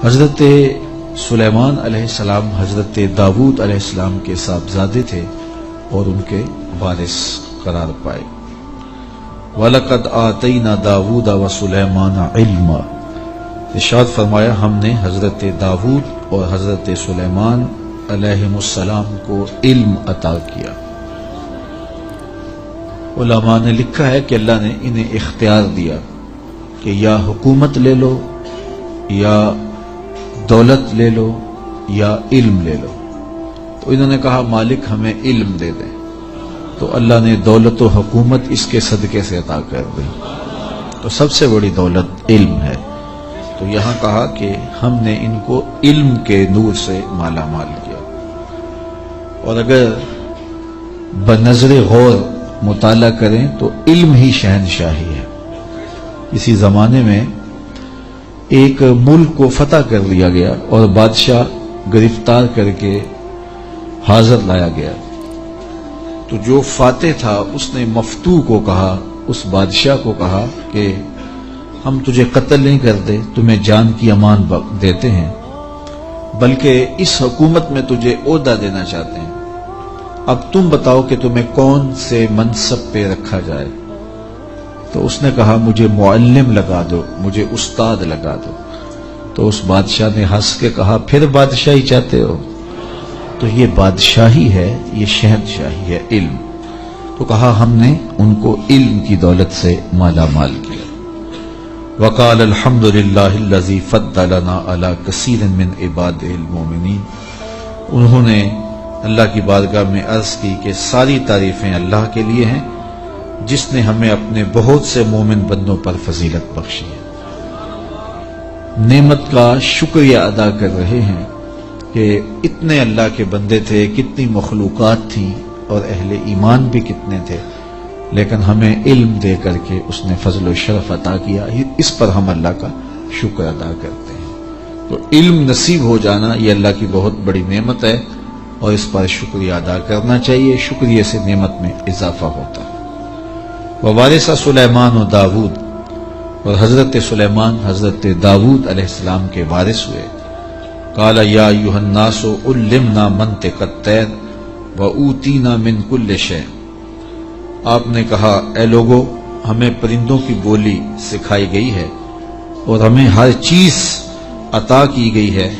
حضرت سلیمان علیہ السلام حضرت داود علیہ السلام کے صاحبزادے تھے اور ان کے وارث قرار پائے۔ وَلَقَدْ آتَيْنَا دَاوُودَ وَسُلَيْمَانَ عِلْمًا، ارشاد فرمایا ہم نے حضرت داود اور حضرت سلیمان علیہ السلام کو علم عطا کیا۔ علماء نے لکھا ہے کہ اللہ نے انہیں اختیار دیا کہ یا حکومت لے لو، یا دولت لے لو، یا علم لے لو۔ تو انہوں نے کہا مالک ہمیں علم دے دیں، تو اللہ نے دولت و حکومت اس کے صدقے سے عطا کر دی۔ تو سب سے بڑی دولت علم ہے۔ تو یہاں کہا کہ ہم نے ان کو علم کے نور سے مالا مال کیا۔ اور اگر بنظر غور مطالعہ کریں تو علم ہی شہنشاہی ہے۔ اسی زمانے میں ایک ملک کو فتح کر لیا گیا اور بادشاہ گرفتار کر کے حاضر لایا گیا، تو جو فاتح تھا اس نے مفتو کو کہا، اس بادشاہ کو کہا کہ ہم تجھے قتل نہیں کرتے، تمہیں جان کی امان دیتے ہیں، بلکہ اس حکومت میں تجھے عہدہ دینا چاہتے ہیں، اب تم بتاؤ کہ تمہیں کون سے منصب پہ رکھا جائے۔ تو اس نے کہا مجھے معلم لگا دو، مجھے استاد لگا دو۔ تو اس بادشاہ نے ہنس کے کہا پھر بادشاہی چاہتے ہو؟ تو یہ بادشاہی ہے، یہ شہنشاہی ہے علم۔ تو کہا ہم نے ان کو علم کی دولت سے مالا مال کیا۔ وقال الحمد للہ الذی فضلنا علی کثیر من عبادہ المؤمنین، انہوں نے اللہ کی بارگاہ میں عرض کی کہ ساری تعریفیں اللہ کے لیے ہیں جس نے ہمیں اپنے بہت سے مومن بندوں پر فضیلت بخشی ہے۔ نعمت کا شکریہ ادا کر رہے ہیں کہ اتنے اللہ کے بندے تھے، کتنی مخلوقات تھیں اور اہل ایمان بھی کتنے تھے، لیکن ہمیں علم دے کر کے اس نے فضل و شرف عطا کیا، اس پر ہم اللہ کا شکر ادا کرتے ہیں۔ تو علم نصیب ہو جانا یہ اللہ کی بہت بڑی نعمت ہے اور اس پر شکریہ ادا کرنا چاہیے، شکریہ سے نعمت میں اضافہ ہوتا ہے۔ ووارث سلیمان و داود، اور حضرت سلیمان حضرت داود علیہ السلام کے وارث ہوئے۔ قال یا ایھا الناس علمنا منطق الطیر واوتینا من کل شیء، آپ نے کہا اے لوگو ہمیں پرندوں کی بولی سکھائی گئی ہے اور ہمیں ہر چیز عطا کی گئی ہے،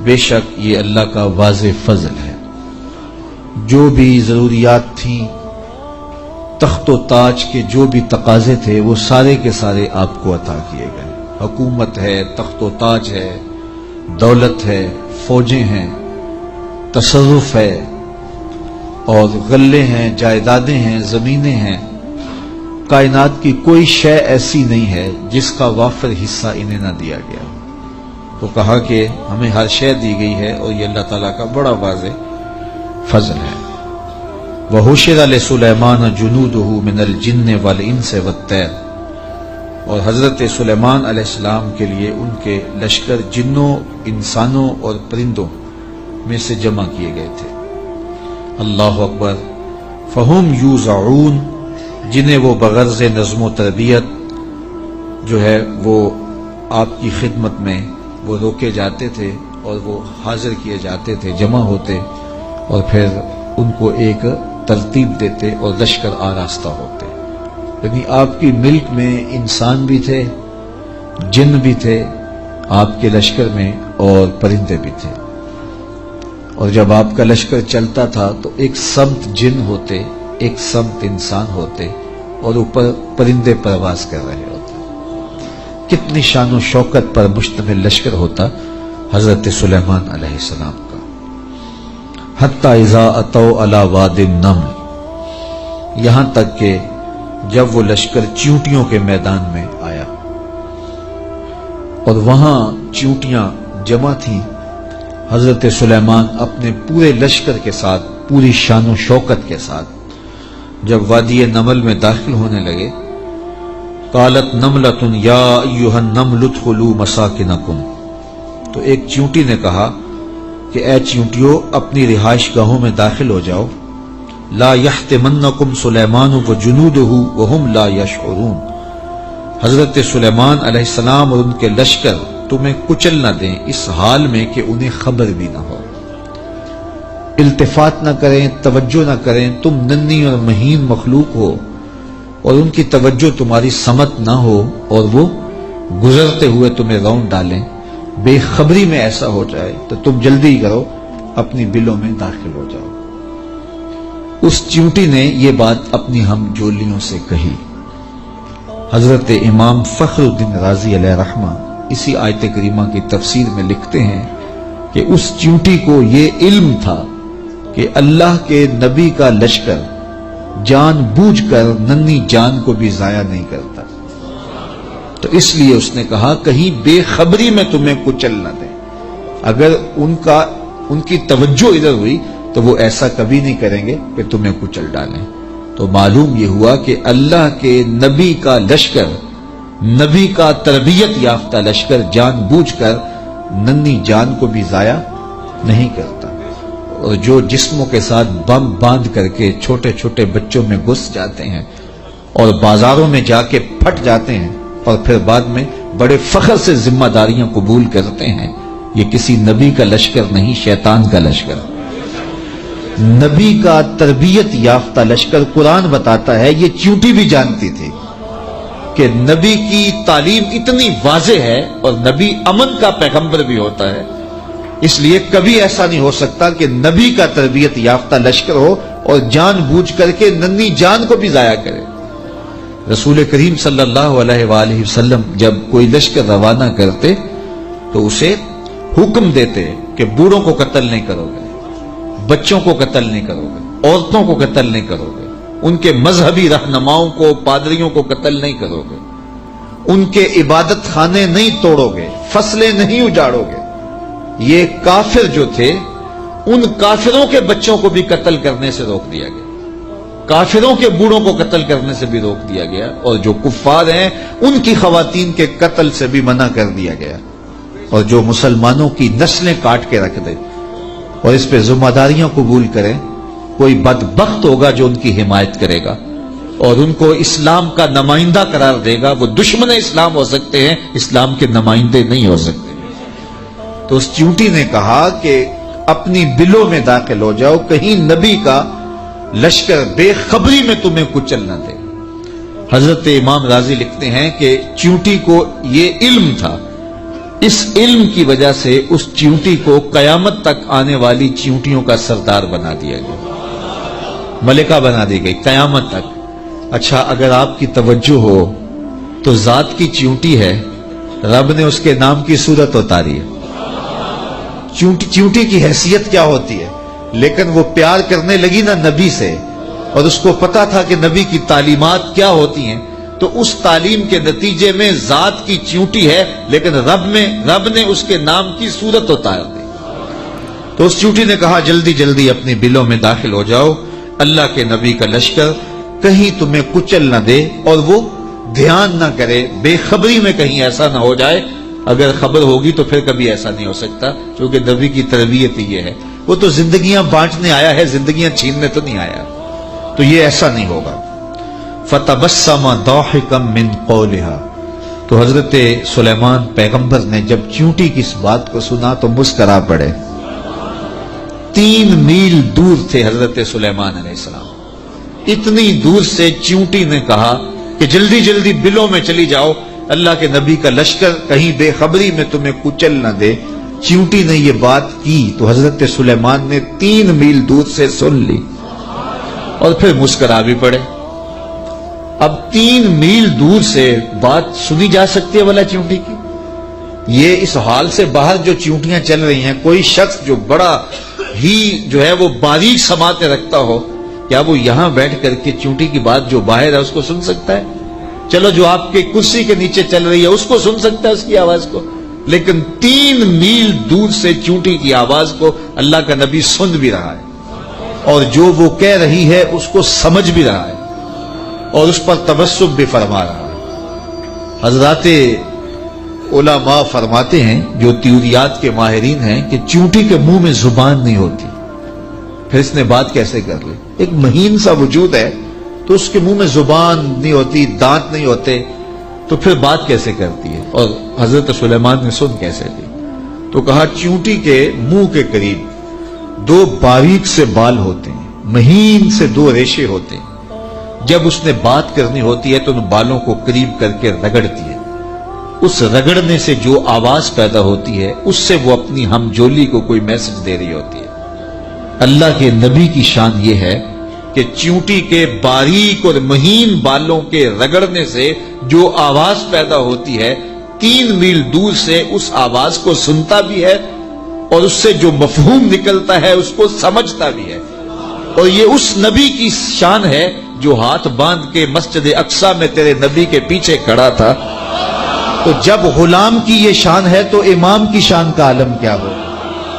بے شک یہ اللہ کا واضح فضل ہے۔ جو بھی ضروریات تھیں، تخت و تاج کے جو بھی تقاضے تھے وہ سارے کے سارے آپ کو عطا کیے گئے۔ حکومت ہے، تخت و تاج ہے، دولت ہے، فوجیں ہیں، تصرف ہے، اور غلے ہیں، جائیدادیں ہیں، زمینیں ہیں۔ کائنات کی کوئی شے ایسی نہیں ہے جس کا وافر حصہ انہیں نہ دیا گیا۔ تو کہا کہ ہمیں ہر شے دی گئی ہے اور یہ اللہ تعالیٰ کا بڑا واضح فضل ہے۔ وَحُشِرَ لِسُلَيْمَانَ جُنُودُهُ مِنَ الْجِنِّ وَالْإِنسِ وَالطَّيْرِ، اور حضرت سلیمان علیہ السلام کے لیے ان کے لشکر جنوں، انسانوں اور پرندوں میں سے جمع کیے گئے تھے۔ اللہ اکبر۔ فَهُمْ يُوزَعُونَ، جنہیں وہ بغرض نظم و تربیت جو ہے وہ آپ کی خدمت میں وہ روکے جاتے تھے اور وہ حاضر کیے جاتے تھے، جمع ہوتے اور پھر ان کو ایک ترتیب دیتے اور لشکر آراستہ ہوتے۔ یعنی آپ کی ملک میں انسان بھی تھے، جن بھی تھے آپ کے لشکر میں، اور پرندے بھی تھے۔ اور جب آپ کا لشکر چلتا تھا تو ایک سمت جن ہوتے، ایک سمت انسان ہوتے، اور اوپر پرندے پرواز کر رہے ہوتے۔ کتنی شان و شوکت پر مشتمل لشکر ہوتا حضرت سلیمان علیہ السلام کا۔ حتی اذا اتوا علی واد النمل، یہاں تک کہ جب وہ لشکر چیونٹیوں کے میدان میں آیا اور وہاں چیونٹیاں جمع تھیں، حضرت سلیمان اپنے پورے لشکر کے ساتھ، پوری شان و شوکت کے ساتھ جب وادی نمل میں داخل ہونے لگے، قالت نملۃ یا ایھا النمل ادخلوا مساکنکم، تو ایک چیونٹی نے کہا کہ اے چیونٹیوں اپنی رہائش گاہوں میں داخل ہو جاؤ، لا یحطمنکم سلیمان وجنودہ وہم لا یشعرون، حضرت سلیمان علیہ السلام اور ان کے لشکر تمہیں کچل نہ دیں اس حال میں کہ انہیں خبر بھی نہ ہو، التفات نہ کریں، توجہ نہ کریں، تم ننھی اور مہین مخلوق ہو اور ان کی توجہ تمہاری سمت نہ ہو اور وہ گزرتے ہوئے تمہیں رون ڈالیں، بے خبری میں ایسا ہو جائے تو تم جلدی کرو اپنی بلوں میں داخل ہو جاؤ۔ اس چیونٹی نے یہ بات اپنی ہم جولیوں سے کہی۔ حضرت امام فخر الدین رازی علیہ رحمہ اسی آیت کریمہ کی تفسیر میں لکھتے ہیں کہ اس چیونٹی کو یہ علم تھا کہ اللہ کے نبی کا لشکر جان بوجھ کر ننھی جان کو بھی ضائع نہیں کرتا، تو اس لیے اس نے کہا کہیں بے خبری میں تمہیں کچل نہ دیں۔ اگر ان کی توجہ ادھر ہوئی تو وہ ایسا کبھی نہیں کریں گے کہ تمہیں کچل ڈالیں۔ تو معلوم یہ ہوا کہ اللہ کے نبی کا لشکر، نبی کا تربیت یافتہ لشکر جان بوجھ کر ننھی جان کو بھی ضائع نہیں کرتا، اور جو جسموں کے ساتھ بم باندھ کر کے چھوٹے چھوٹے بچوں میں گھس جاتے ہیں اور بازاروں میں جا کے پھٹ جاتے ہیں اور پھر بعد میں بڑے فخر سے ذمہ داریاں قبول کرتے ہیں، یہ کسی نبی کا لشکر نہیں، شیطان کا لشکر۔ نبی کا تربیت یافتہ لشکر قرآن بتاتا ہے، یہ چیونٹی بھی جانتی تھی کہ نبی کی تعلیم اتنی واضح ہے اور نبی امن کا پیغمبر بھی ہوتا ہے، اس لیے کبھی ایسا نہیں ہو سکتا کہ نبی کا تربیت یافتہ لشکر ہو اور جان بوجھ کر کے ننھی جان کو بھی ضائع کرے۔ رسول کریم صلی اللہ علیہ وآلہ وسلم جب کوئی لشکر روانہ کرتے تو اسے حکم دیتے کہ بوڑھوں کو قتل نہیں کرو گے، بچوں کو قتل نہیں کرو گے، عورتوں کو قتل نہیں کرو گے، ان کے مذہبی رہنماؤں کو، پادریوں کو قتل نہیں کرو گے، ان کے عبادت خانے نہیں توڑو گے، فصلیں نہیں اجاڑو گے۔ یہ کافر جو تھے ان کافروں کے بچوں کو بھی قتل کرنے سے روک دیا گیا، کافروں کے بوڑھوں کو قتل کرنے سے بھی روک دیا گیا، اور جو کفار ہیں ان کی خواتین کے قتل سے بھی منع کر دیا گیا، اور جو مسلمانوں کی نسلیں کاٹ کے رکھ دے اور اس پہ ذمہ داریاں قبول کریں، کوئی بدبخت ہوگا جو ان کی حمایت کرے گا اور ان کو اسلام کا نمائندہ قرار دے گا، وہ دشمن اسلام ہو سکتے ہیں، اسلام کے نمائندے نہیں ہو سکتے۔ تو اس چیونٹی نے کہا کہ اپنی بلوں میں داخل ہو جاؤ، کہیں نبی کا لشکر بے خبری میں تمہیں کچل نہ دے۔ حضرت امام رازی لکھتے ہیں کہ چیونٹی کو یہ علم تھا، اس علم کی وجہ سے اس چیونٹی کو قیامت تک آنے والی چیونٹیوں کا سردار بنا دیا گیا، ملکہ بنا دی گئی قیامت تک۔ اچھا، اگر آپ کی توجہ ہو تو ذات کی چیونٹی ہے، رب نے اس کے نام کی صورت اتاری ہے۔ چیونٹی کی حیثیت کیا ہوتی ہے، لیکن وہ پیار کرنے لگی نا نبی سے، اور اس کو پتا تھا کہ نبی کی تعلیمات کیا ہوتی ہیں، تو اس تعلیم کے نتیجے میں ذات کی چیونٹی ہے، لیکن رب نے اس کے نام کی صورت اتار دی۔ تو اس چیونٹی نے کہا جلدی جلدی اپنی بلوں میں داخل ہو جاؤ، اللہ کے نبی کا لشکر کہیں تمہیں کچل نہ دے اور وہ دھیان نہ کرے، بے خبری میں کہیں ایسا نہ ہو جائے۔ اگر خبر ہوگی تو پھر کبھی ایسا نہیں ہو سکتا، کیونکہ نبی کی تربیت یہ ہے، وہ تو زندگیاں بانٹنے آیا ہے، زندگیاں چھیننے تو نہیں آیا، تو یہ ایسا نہیں ہوگا۔ فَتَبَسَّمَ ضَاحِكًا مِّن قَوْلِهَا، تو حضرت سلیمان پیغمبر نے جب چیونٹی کی اس بات کو سنا تو مسکرا پڑے۔ 3 میل دور تھے حضرت سلیمان علیہ السلام، اتنی دور سے چیونٹی نے کہا کہ جلدی جلدی بلوں میں چلی جاؤ، اللہ کے نبی کا لشکر کہیں بے خبری میں تمہیں کچل نہ دے۔ چیونٹی نے یہ بات کی تو حضرت سلیمان نے 3 میل دور سے سن لی اور پھر مسکرا بھی پڑے۔ اب 3 میل دور سے بات سنی جا سکتی ہے بھلا چیونٹی کی؟ یہ اس حال سے باہر جو چیونٹیاں چل رہی ہیں، کوئی شخص جو بڑا ہی جو ہے وہ باریک سماعتیں رکھتا ہو، کیا وہ یہاں بیٹھ کر کے چیونٹی کی بات جو باہر ہے اس کو سن سکتا ہے؟ چلو جو آپ کے کرسی کے نیچے چل رہی ہے اس کو سن سکتا ہے، اس کی آواز کو، لیکن 3 میل دور سے چیونٹی کی آواز کو اللہ کا نبی سن بھی رہا ہے، اور جو وہ کہہ رہی ہے اس کو سمجھ بھی رہا ہے، اور اس پر تبسم بھی فرما رہا ہے۔ حضرات علماء فرماتے ہیں جو تیوریات کے ماہرین ہیں کہ چیونٹی کے منہ میں زبان نہیں ہوتی، پھر اس نے بات کیسے کر لی؟ ایک مہین سا وجود ہے تو اس کے منہ میں زبان نہیں ہوتی، دانت نہیں ہوتے، تو پھر بات کیسے کرتی ہے؟ اور حضرت سلیمان نے سن کیسے لی؟ تو کہا چیونٹی کے منہ کے قریب 2 باریک سے بال ہوتے ہیں، مہین سے 2 ریشے ہوتے ہیں، جب اس نے بات کرنی ہوتی ہے تو ان بالوں کو قریب کر کے رگڑتی ہے، اس رگڑنے سے جو آواز پیدا ہوتی ہے اس سے وہ اپنی ہمجولی کو کوئی میسج دے رہی ہوتی ہے۔ اللہ کے نبی کی شان یہ ہے کہ چیونٹی کے باریک اور مہین بالوں کے رگڑنے سے جو آواز پیدا ہوتی ہے 3 میل دور سے اس آواز کو سنتا بھی ہے اور اس سے جو مفہوم نکلتا ہے اس کو سمجھتا بھی ہے۔ اور یہ اس نبی کی شان ہے جو ہاتھ باندھ کے مسجد اقصی میں تیرے نبی کے پیچھے کھڑا تھا۔ تو جب غلام کی یہ شان ہے تو امام کی شان کا عالم کیا ہو؟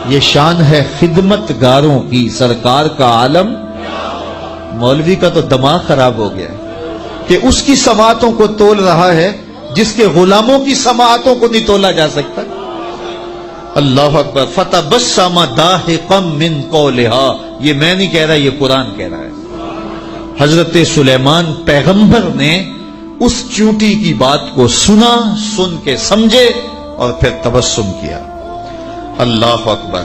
یہ شان ہے خدمت گاروں کی، سرکار کا عالم۔ مولوی کا تو دماغ خراب ہو گیا ہے کہ اس کی سماعتوں کو تول رہا ہے جس کے غلاموں کی سماعتوں کو نہیں تولا جا سکتا۔ اللہ اکبر۔ فتبسم ضاحکا من قولھا، یہ میں نہیں کہہ رہا، یہ قرآن کہہ رہا ہے۔ حضرت سلیمان پیغمبر نے اس چیونٹی کی بات کو سنا، سن کے سمجھے اور پھر تبسم کیا۔ اللہ اکبر۔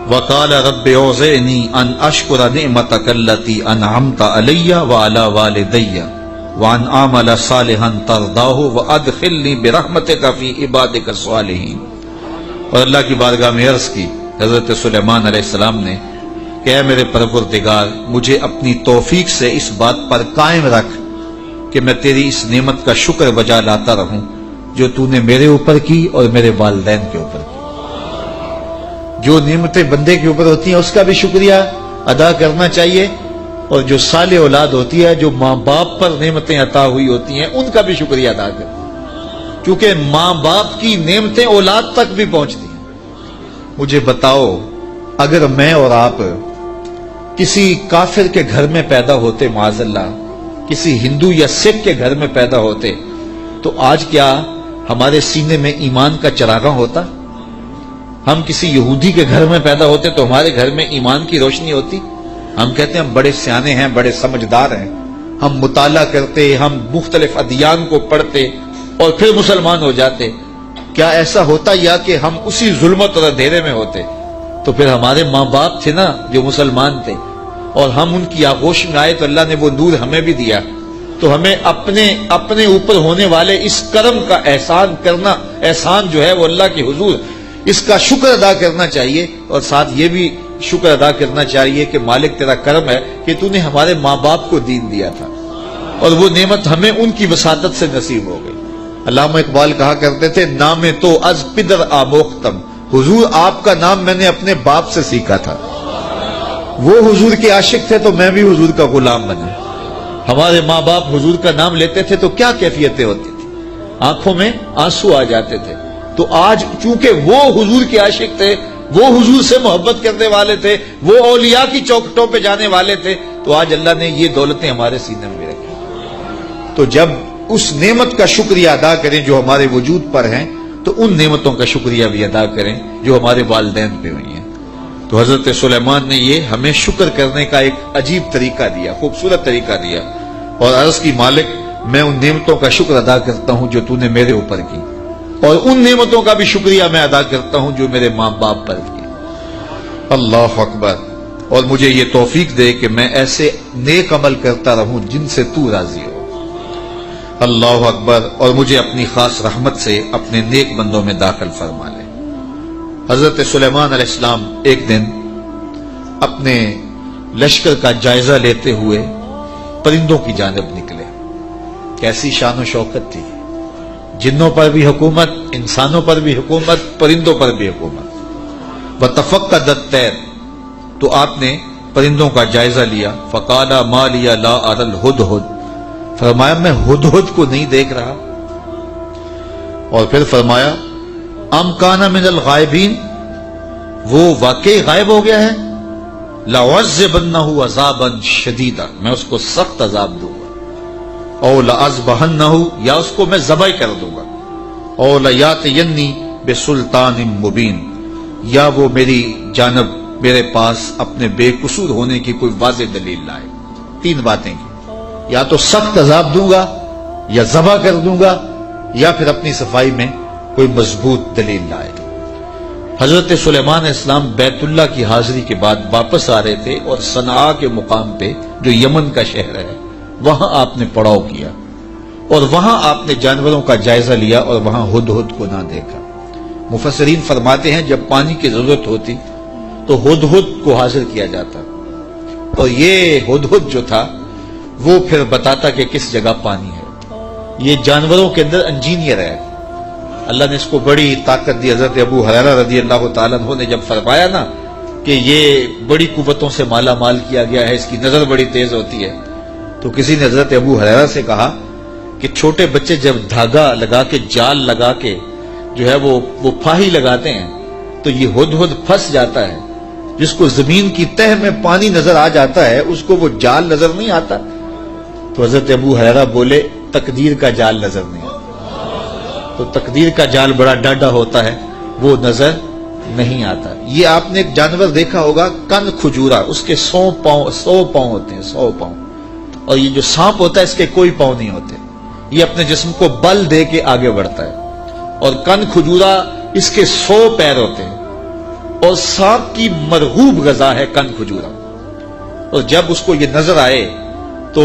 وقال رب اوزعنی ان اشکر نعمتک التی انعمت علی وعلی والدی وان اعمل صالحا ترضاہ وادخلنی برحمتک فی عبادک الصالحین۔ اور اللہ کی بارگاہ میں عرض کی حضرت سلیمان علیہ السلام نے کہ اے میرے پروردگار، مجھے اپنی توفیق سے اس بات پر قائم رکھ کہ میں تیری اس نعمت کا شکر بجا لاتا رہوں جو تو نے میرے اوپر کی اور میرے والدین کے اوپر کی۔ جو نعمتیں بندے کے اوپر ہوتی ہیں اس کا بھی شکریہ ادا کرنا چاہیے، اور جو صالح اولاد ہوتی ہے، جو ماں باپ پر نعمتیں عطا ہوئی ہوتی ہیں، ان کا بھی شکریہ ادا کریں، کیونکہ ماں باپ کی نعمتیں اولاد تک بھی پہنچتی ہیں۔ مجھے بتاؤ، اگر میں اور آپ کسی کافر کے گھر میں پیدا ہوتے، معاذ اللہ کسی ہندو یا سکھ کے گھر میں پیدا ہوتے، تو آج کیا ہمارے سینے میں ایمان کا چراغاں ہوتا؟ ہم کسی یہودی کے گھر میں پیدا ہوتے تو ہمارے گھر میں ایمان کی روشنی ہوتی؟ ہم کہتے ہیں ہم بڑے سیانے ہیں، بڑے سمجھدار ہیں، ہم مطالعہ کرتے، ہم مختلف ادیان کو پڑھتے اور پھر مسلمان ہو جاتے۔ کیا ایسا ہوتا یا کہ ہم اسی ظلمت اور اندھیرے میں ہوتے؟ تو پھر ہمارے ماں باپ تھے نا جو مسلمان تھے، اور ہم ان کی آغوش میں آئے تو اللہ نے وہ نور ہمیں بھی دیا۔ تو ہمیں اپنے اوپر ہونے والے اس کرم کا احسان کرنا، احسان جو ہے وہ اللہ کے حضور، اس کا شکر ادا کرنا چاہیے، اور ساتھ یہ بھی شکر ادا کرنا چاہیے کہ مالک تیرا کرم ہے کہ تو نے ہمارے ماں باپ کو دین دیا تھا، اور وہ نعمت ہمیں ان کی وساطت سے نصیب ہو گئی۔ علامہ اقبال کہا کرتے تھے، نام تو از پدر آموختم، حضور آپ کا نام میں نے اپنے باپ سے سیکھا تھا۔ وہ حضور کے عاشق تھے تو میں بھی حضور کا غلام بنا۔ ہمارے ماں باپ حضور کا نام لیتے تھے تو کیا کیفیتیں ہوتی تھی، آنکھوں میں آنسو آ جاتے تھے۔ تو آج چونکہ وہ حضور کے عاشق تھے، وہ حضور سے محبت کرنے والے تھے، وہ اولیاء کی چوکھٹوں پہ جانے والے تھے، تو آج اللہ نے یہ دولتیں ہمارے سینے میں رکھی۔ تو جب اس نعمت کا شکریہ ادا کریں جو ہمارے وجود پر ہیں، تو ان نعمتوں کا شکریہ بھی ادا کریں جو ہمارے والدین پہ ہوئی ہیں۔ تو حضرت سلیمان نے یہ ہمیں شکر کرنے کا ایک عجیب طریقہ دیا، خوبصورت طریقہ دیا، اور عرض کی مالک میں ان نعمتوں کا شکر ادا کرتا ہوں جو تو نے میرے اوپر کی، اور ان نعمتوں کا بھی شکریہ میں ادا کرتا ہوں جو میرے ماں باپ پر کی۔ اللہ اکبر۔ اور مجھے یہ توفیق دے کہ میں ایسے نیک عمل کرتا رہوں جن سے تو راضی ہو۔ اللہ اکبر۔ اور مجھے اپنی خاص رحمت سے اپنے نیک بندوں میں داخل فرما لے۔ حضرت سلیمان علیہ السلام ایک دن اپنے لشکر کا جائزہ لیتے ہوئے پرندوں کی جانب نکلے۔ کیسی شان و شوکت تھی، جنوں پر بھی حکومت، انسانوں پر بھی حکومت، پرندوں پر بھی حکومت۔ وتفقد الطیر، تو آپ نے پرندوں کا جائزہ لیا۔ فقال ما لی لا اری الہدہد، فرمایا میں ہدہد کو نہیں دیکھ رہا۔ اور پھر فرمایا ام کان من الغائبین، وہ واقعی غائب ہو گیا ہے۔ لأعذبنہ عذابا شدیدا، میں اس کو سخت عذاب دوں گا۔ او لأذبحنہ، یا اس کو میں ذبح کر دوں گا۔ او لیاتینی بسلطان مبین، یا وہ میری جانب میرے پاس اپنے بے قصور ہونے کی کوئی واضح دلیل لائے۔ تین باتیں کی، یا تو سخت عذاب دوں گا، یا ذبح کر دوں گا یا پھر اپنی صفائی میں کوئی مضبوط دلیل لائے۔ حضرت سلیمان علیہ السلام بیت اللہ کی حاضری کے بعد واپس آ رہے تھے اور صنعاء کے مقام پہ جو یمن کا شہر ہے وہاں آپ نے پڑاؤ کیا اور وہاں آپ نے جانوروں کا جائزہ لیا اور وہاں ہدہد کو نہ دیکھا۔ مفسرین فرماتے ہیں جب پانی کی ضرورت ہوتی تو ہدہد کو حاضر کیا جاتا اور یہ ہدہد جو تھا وہ پھر بتاتا کہ کس جگہ پانی ہے۔ یہ جانوروں کے اندر انجینئر ہے، اللہ نے اس کو بڑی طاقت دی۔ حضرت ابو ہریرہ رضی اللہ تعالیٰ عنہ نے جب فرمایا نا کہ یہ بڑی قوتوں سے مالا مال کیا گیا ہے، اس کی نظر بڑی تیز ہوتی ہے، تو کسی نے حضرت ابو ہریرہ سے کہا کہ چھوٹے بچے جب دھاگا لگا کے جال لگا کے جو ہے وہ پھاہی لگاتے ہیں تو یہ ہدہد پھنس جاتا ہے، جس کو زمین کی تہ میں پانی نظر آ جاتا ہے اس کو وہ جال نظر نہیں آتا۔ تو حضرت ابو ہریرہ بولے تقدیر کا جال نظر نہیں آتا، تو تقدیر کا جال بڑا ڈاڈا ہوتا ہے، وہ نظر نہیں آتا۔ یہ آپ نے ایک جانور دیکھا ہوگا کن کھجورا، اس کے 100 پاؤں ہوتے ہیں، 100 پاؤں، اور یہ جو سانپ ہوتا ہے اس کے کوئی پاؤں نہیں ہوتے، یہ اپنے جسم کو بل دے کے آگے بڑھتا ہے، اور کن کھجورا اس کے 100 پیر ہوتے ہیں، اور سانپ کی مرغوب غذا ہے کن کھجورا، اور جب اس کو یہ نظر آئے تو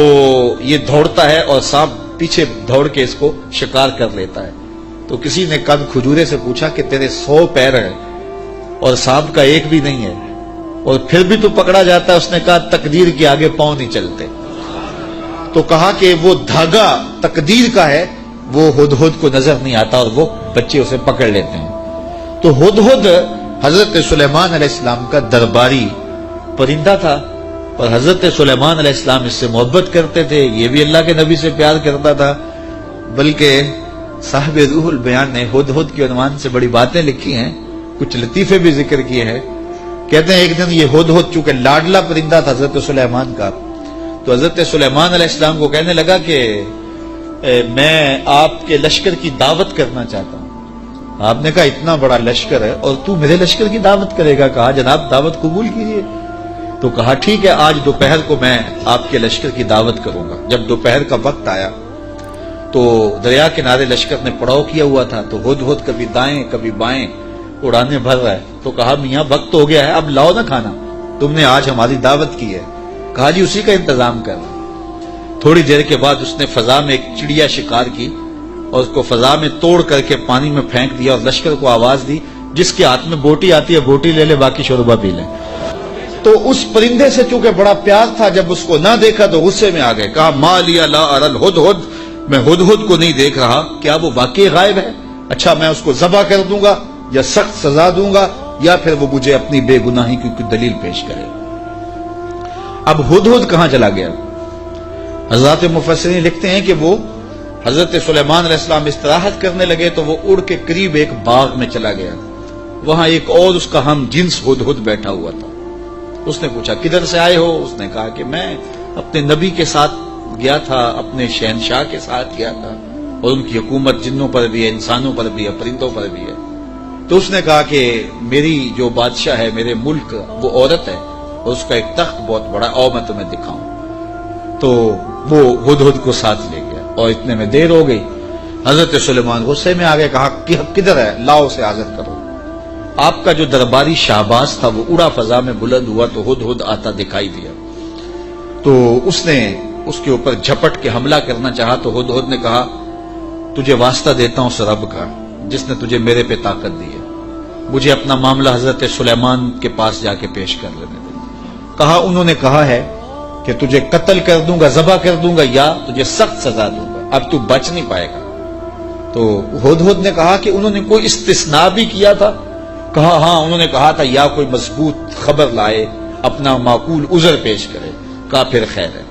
یہ دوڑتا ہے اور سانپ پیچھے دوڑ کے اس کو شکار کر لیتا ہے۔ تو کسی نے کن کھجورے سے پوچھا کہ تیرے 100 پیر ہیں اور سانپ کا ایک بھی نہیں ہے اور پھر بھی تو پکڑا جاتا ہے؟ اس نے کہا تقدیر کے آگے پاؤں نہیں چلتے۔ تو کہا کہ وہ دھاگا تقدیر کا ہے، وہ ہدہد کو نظر نہیں آتا اور وہ بچے اسے پکڑ لیتے ہیں۔ تو ہدہد حضرت سلیمان علیہ السلام کا درباری پرندہ تھا، اور حضرت سلیمان علیہ السلام اس سے محبت کرتے تھے، یہ بھی اللہ کے نبی سے پیار کرتا تھا۔ بلکہ صاحب روح البیان نے ہدہد کے عنوان سے بڑی باتیں لکھی ہیں، کچھ لطیفے بھی ذکر کیے ہیں۔ کہتے ہیں ایک دن یہ ہدہد چونکہ لاڈلا پرندہ تھا حضرت سلیمان کا، تو حضرت سلیمان علیہ السلام کو کہنے لگا کہ میں آپ کے لشکر کی دعوت کرنا چاہتا ہوں۔ آپ نے کہا اتنا بڑا لشکر ہے اور تو میرے لشکر کی دعوت کرے گا؟ کہا جناب دعوت قبول کیجیے۔ تو کہا ٹھیک ہے، آج دوپہر کو میں آپ کے لشکر کی دعوت کروں گا۔ جب دوپہر کا وقت آیا تو دریا کنارے لشکر نے پڑاؤ کیا ہوا تھا، تو ہدہد کبھی دائیں کبھی بائیں اڑانے بھر رہا ہے۔ تو کہا میاں وقت ہو گیا ہے، اب لاؤ نہ کھانا، تم نے آج ہماری دعوت کی ہے۔ کہا جی اسی کا انتظام کر۔ تھوڑی دیر کے بعد اس نے فضا میں ایک چڑیا شکار کی اور اس کو فضا میں توڑ کر کے پانی میں پھینک دیا اور لشکر کو آواز دی جس کے ہاتھ میں بوٹی آتی ہے بوٹی لے لے، باقی شوربہ پی لے۔ تو اس پرندے سے چونکہ بڑا پیار تھا، جب اس کو نہ دیکھا تو غصے میں آ گئے، کہا ما لیا لا اری الہدہد، میں ہدہد کو نہیں دیکھ رہا، کیا وہ واقعی غائب ہے؟ اچھا میں اس کو ذبح کر دوں گا یا سخت سزا دوں گا یا پھر وہ مجھے اپنی بے گناہی کی دلیل پیش کرے۔ اب ہدہد کہاں چلا گیا؟ حضرات مفسرین لکھتے ہیں کہ وہ حضرت سلیمان علیہ السلام استراحت کرنے لگے تو وہ اڑ کے قریب ایک باغ میں چلا گیا، وہاں ایک اور اس کا ہم جنس ہدہد بیٹھا ہوا تھا۔ اس نے پوچھا کدھر سے آئے ہو؟ اس نے کہا کہ میں اپنے نبی کے ساتھ گیا تھا، اپنے شہنشاہ کے ساتھ گیا تھا، اور ان کی حکومت جنوں پر بھی ہے، انسانوں پر بھی ہے، پرندوں پر بھی ہے۔ تو اس نے کہا کہ میری جو بادشاہ ہے میرے ملک وہ عورت ہے اور اس کا ایک تخت بہت بڑا، اور میں تمہیں دکھاؤں۔ تو وہ ہدہد کو ساتھ لے گیا اور اتنے میں دیر ہو گئی۔ حضرت سلیمان غصے میں آگے، کہا کہ کدھر ہے؟ لاؤ اسے حاضر کرو۔ آپ کا جو درباری شہباز تھا وہ اڑا فضا میں بلند ہوا تو ہدہد آتا دکھائی دیا، تو اس نے اس کے اوپر جھپٹ کے حملہ کرنا چاہا۔ تو ہدہد نے کہا تجھے واسطہ دیتا ہوں اس رب کا جس نے تجھے میرے پہ طاقت دی ہے، مجھے اپنا معاملہ حضرت سلیمان کے پاس جا کے پیش کر لینے دے۔ کہا انہوں نے کہا ہے کہ تجھے قتل کر دوں گا، ذبح کر دوں گا یا تجھے سخت سزا دوں گا، اب تو بچ نہیں پائے گا۔ تو ہدہد نے کہا کہ انہوں نے کوئی استثناء بھی کیا تھا؟ کہا ہاں، انہوں نے کہا تھا یا کوئی مضبوط خبر لائے، اپنا معقول عذر پیش کرے۔ کہا پھر خیر ہے۔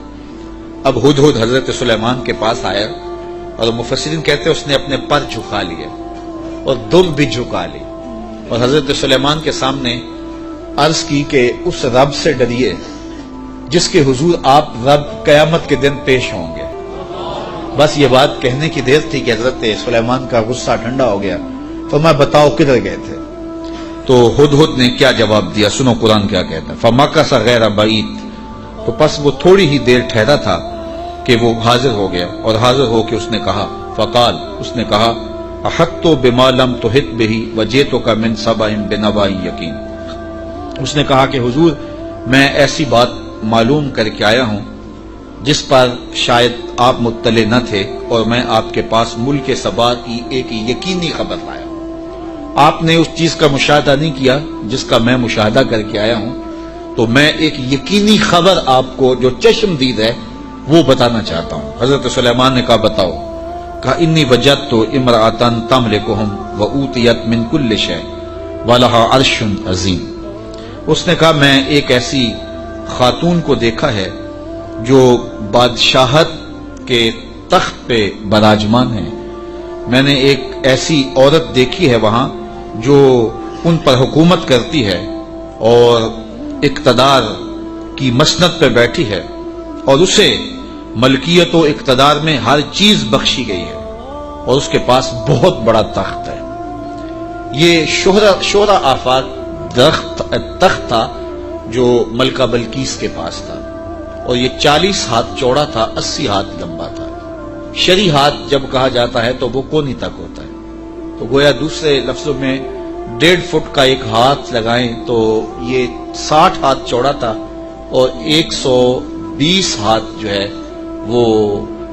اب ہدہد حضرت سلیمان کے پاس آیا اور مفسرین کہتے ہیں اس نے اپنے پر جھکا لیے اور دم بھی جھکا لی اور حضرت سلیمان کے سامنے عرض کی کہ اس رب سے ڈریے جس کے حضور آپ رب قیامت کے دن پیش ہوں گے۔ بس یہ بات کہنے کی دیر تھی کہ حضرت سلیمان کا غصہ ٹھنڈا ہو گیا۔ فرمایا بتاؤ کدھر گئے تھے؟ تو ہدہد نے کیا جواب دیا، سنو قرآن کیا کہتا ہے۔ فَمَكَثَ غَيْرَ بَعِيدٍ، تو پس وہ تھوڑی ہی دیر ٹھہرا تھا، کہ وہ حاضر ہو گیا، اور حاضر ہو کے اس نے کہا فقال، اس نے کہا احطت بما لم تحط به وجئتک من سبأ بنبأ یقین۔ اس نے کہا کہ حضور میں ایسی بات معلوم کر کے آیا ہوں جس پر شاید آپ مطلع نہ تھے، اور میں آپ کے پاس ملک سبا کی ایک یقینی خبر لایا ہوں۔ آپ نے اس چیز کا مشاہدہ نہیں کیا جس کا میں مشاہدہ کر کے آیا ہوں، تو میں ایک یقینی خبر آپ کو جو چشم دید ہے وہ بتانا چاہتا ہوں۔ حضرت سلیمان نے کہا بتاؤ۔ کہا انی وجدت امرأۃ تملکہم وأوتیت من کل شیء ولہا عرش عظیم۔ اس نے کہا میں ایک ایسی خاتون کو دیکھا ہے جو بادشاہت کے تخت پہ براجمان ہے، میں نے ایک ایسی عورت دیکھی ہے وہاں جو ان پر حکومت کرتی ہے اور اقتدار کی مسند پہ بیٹھی ہے، اور اسے ملکیت و اقتدار میں ہر چیز بخشی گئی ہے، اور اس کے پاس بہت بڑا تخت ہے۔ یہ شہرہ آفاق تخت تھا جو ملکہ بلقیس کے پاس تھا، اور یہ 40 ہاتھ چوڑا تھا، 80 ہاتھ لمبا تھا۔ شرعی ہاتھ جب کہا جاتا ہے تو وہ کونی تک ہوتا ہے، تو گویا دوسرے لفظوں میں 1.5 فٹ کا ایک ہاتھ لگائیں تو یہ 60 ہاتھ چوڑا تھا، اور 120 ہاتھ جو ہے وہ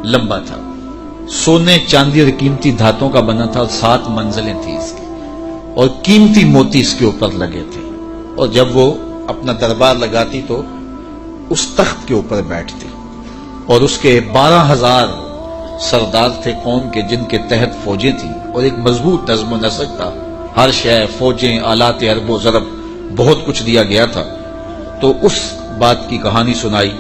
لمبا تھا۔ سونے چاندی اور قیمتی دھاتوں کا بنا تھا، اور 7 منزلیں تھیں اس کی، اور قیمتی موتی اس کے اوپر لگے تھے، اور جب وہ اپنا دربار لگاتی تو اس تخت کے اوپر بیٹھتی، اور اس کے 12,000 سردار تھے قوم کے جن کے تحت فوجیں تھیں، اور ایک مضبوط نظم و نسق تھا، ہر شے فوجیں آلات حرب و ضرب بہت کچھ دیا گیا تھا۔ تو اس بات کی کہانی سنائی،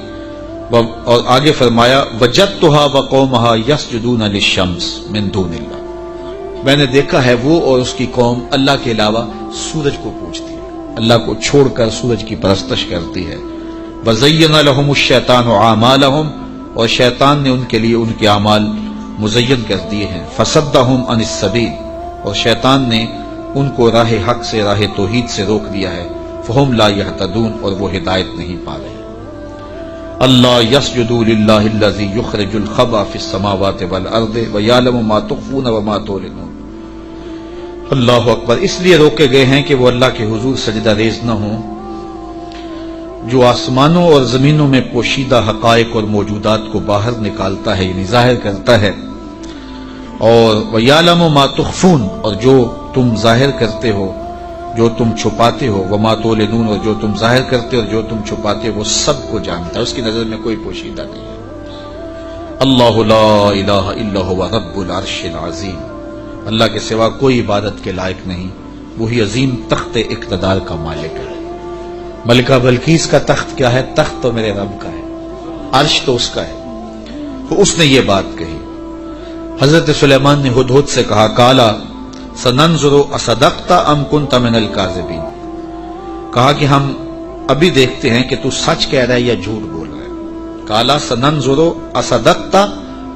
اور آگے فرمایا وجدتها وقومها يسجدون للشمس من دون اللہ، میں نے دیکھا ہے وہ اور اس کی قوم اللہ کے علاوہ سورج کو پوجتی ہے، اللہ کو چھوڑ کر سورج کی پرستش کرتی ہے۔ وزین لهم الشیطان اعمالهم، اور شیطان نے ان کے لیے ان کے اعمال مزین کر دیے ہیں۔ فصدهم عن السبیل، اور شیطان نے ان کو راہ حق سے، راہ توحید سے روک دیا ہے۔ فهم لا يهتدون، اور وہ ہدایت نہیں پا رہے۔ اللہ یسجد للہ الذی یخرج الخبأ فی السماوات والارض ویعلم ما تخفون وما تعلنون۔ اللہ اکبر۔ اس لیے روکے گئے ہیں کہ وہ اللہ کے حضور سجدہ ریز نہ ہوں جو آسمانوں اور زمینوں میں پوشیدہ حقائق اور موجودات کو باہر نکالتا ہے، یعنی ظاہر کرتا ہے، اور وَيَعْلَمُ مَا تُخْفُونَ، اور جو تم ظاہر کرتے ہو، جو تم چھپاتے ہو، وَمَا تُعْلِنُونَ، اور جو تم ظاہر کرتے ہو اور جو تم چھپاتے ہو، وہ سب کو جانتا ہے، اس کی نظر میں کوئی پوشیدہ نہیں ہے۔ اللہ لا الہ الا هو رب العرش العظیم، اللہ کے سوا کوئی عبادت کے لائق نہیں، وہی عظیم تخت اقتدار کا مالک ہے۔ ملکہ بلقیس کا تخت کیا ہے؟ تخت تو میرے رب کا ہے، عرش تو اس کا ہے۔ تو اس نے یہ بات کہی۔ حضرت سلیمان نے ہدہد سے کہا کالا سننظر اصدقت ام کنت من الکاذبین، کہا کہ ہم ابھی دیکھتے ہیں کہ تو سچ کہہ رہا ہے یا جھوٹ بول رہا ہے۔ کالا سننظر اصدقت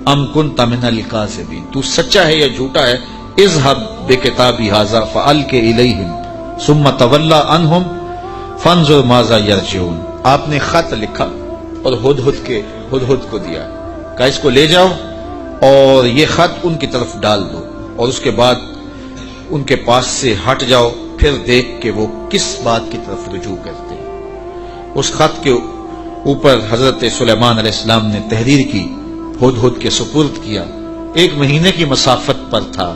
ام کنت من الکاذبین، تو سچا ہے یا جھوٹا ہے۔ اذهب بکتابی ھذا فالق الیہم ثم تولى عنہم فانظر ماذا یرجعون۔ آپ نے خط لکھا اور ہدہد کو دیا، کہا اس کو لے جاؤ اور یہ خط ان کی طرف ڈال دو، اور اس کے بعد ان کے پاس سے ہٹ جاؤ، پھر دیکھ کہ وہ کس بات کی طرف رجوع کرتے ہیں۔ اس خط کے اوپر حضرت سلیمان علیہ السلام نے تحریر کی، ہدہد کے سپرد کیا۔ 1 مہینے کی مسافت پر تھا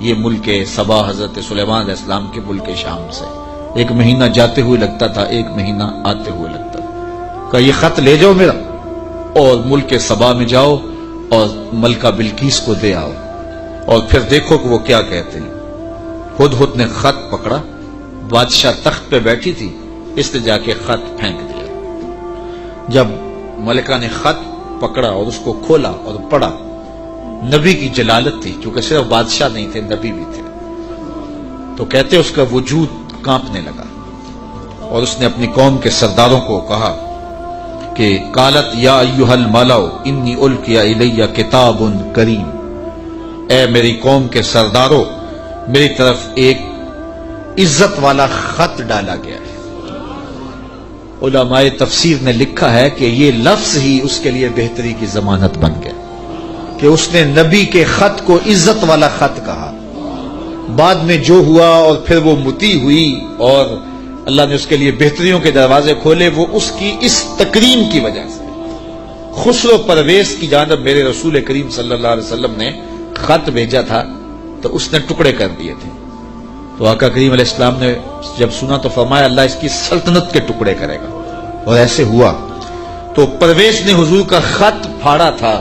یہ ملک سبا حضرت سلیمان علیہ السلام کے ملک شام سے۔ 1 مہینہ جاتے ہوئے لگتا تھا، 1 مہینہ آتے ہوئے لگتا تھا۔ کہا یہ خط لے جاؤ میرا اور ملک سبا میں جاؤ اور ملکہ بلقیس کو دے آؤ، اور پھر دیکھو کہ وہ کیا کہتے ہیں۔ ہدہد نے خط پکڑا، بادشاہ تخت پہ بیٹھی تھی، اس نے جا کے خط پھینک دیا۔ جب ملکہ نے خط پکڑا اور اس کو کھولا اور پڑھا، نبی کی جلالت تھی، کیونکہ صرف بادشاہ نہیں تھے، نبی بھی تھے، تو کہتے اس کا وجود کانپنے لگا، اور اس نے اپنی قوم کے سرداروں کو کہا کہ قالت یا ایھا الملأ انی القی الی کتاب کریم، اے میری قوم کے سرداروں، میری طرف ایک عزت والا خط ڈالا گیا ہے۔ علماء تفسیر نے لکھا ہے کہ یہ لفظ ہی اس کے لیے بہتری کی ضمانت بن گیا کہ اس نے نبی کے خط کو عزت والا خط کہا. بعد میں جو ہوا اور پھر وہ متی ہوئی اور اللہ نے اس کے لیے بہتریوں کے دروازے کھولے، وہ اس کی اس تکریم کی وجہ سے. خسرو پرویز کی جانب میرے رسول کریم صلی اللہ علیہ وسلم نے خط بھیجا تھا تو اس نے ٹکڑے کر دیے تھے. تو آقا کریم علیہ السلام نے جب سنا تو فرمایا اللہ اس کی سلطنت کے ٹکڑے کرے گا، اور ایسے ہوا. تو پرویز نے حضور کا خط پھاڑا تھا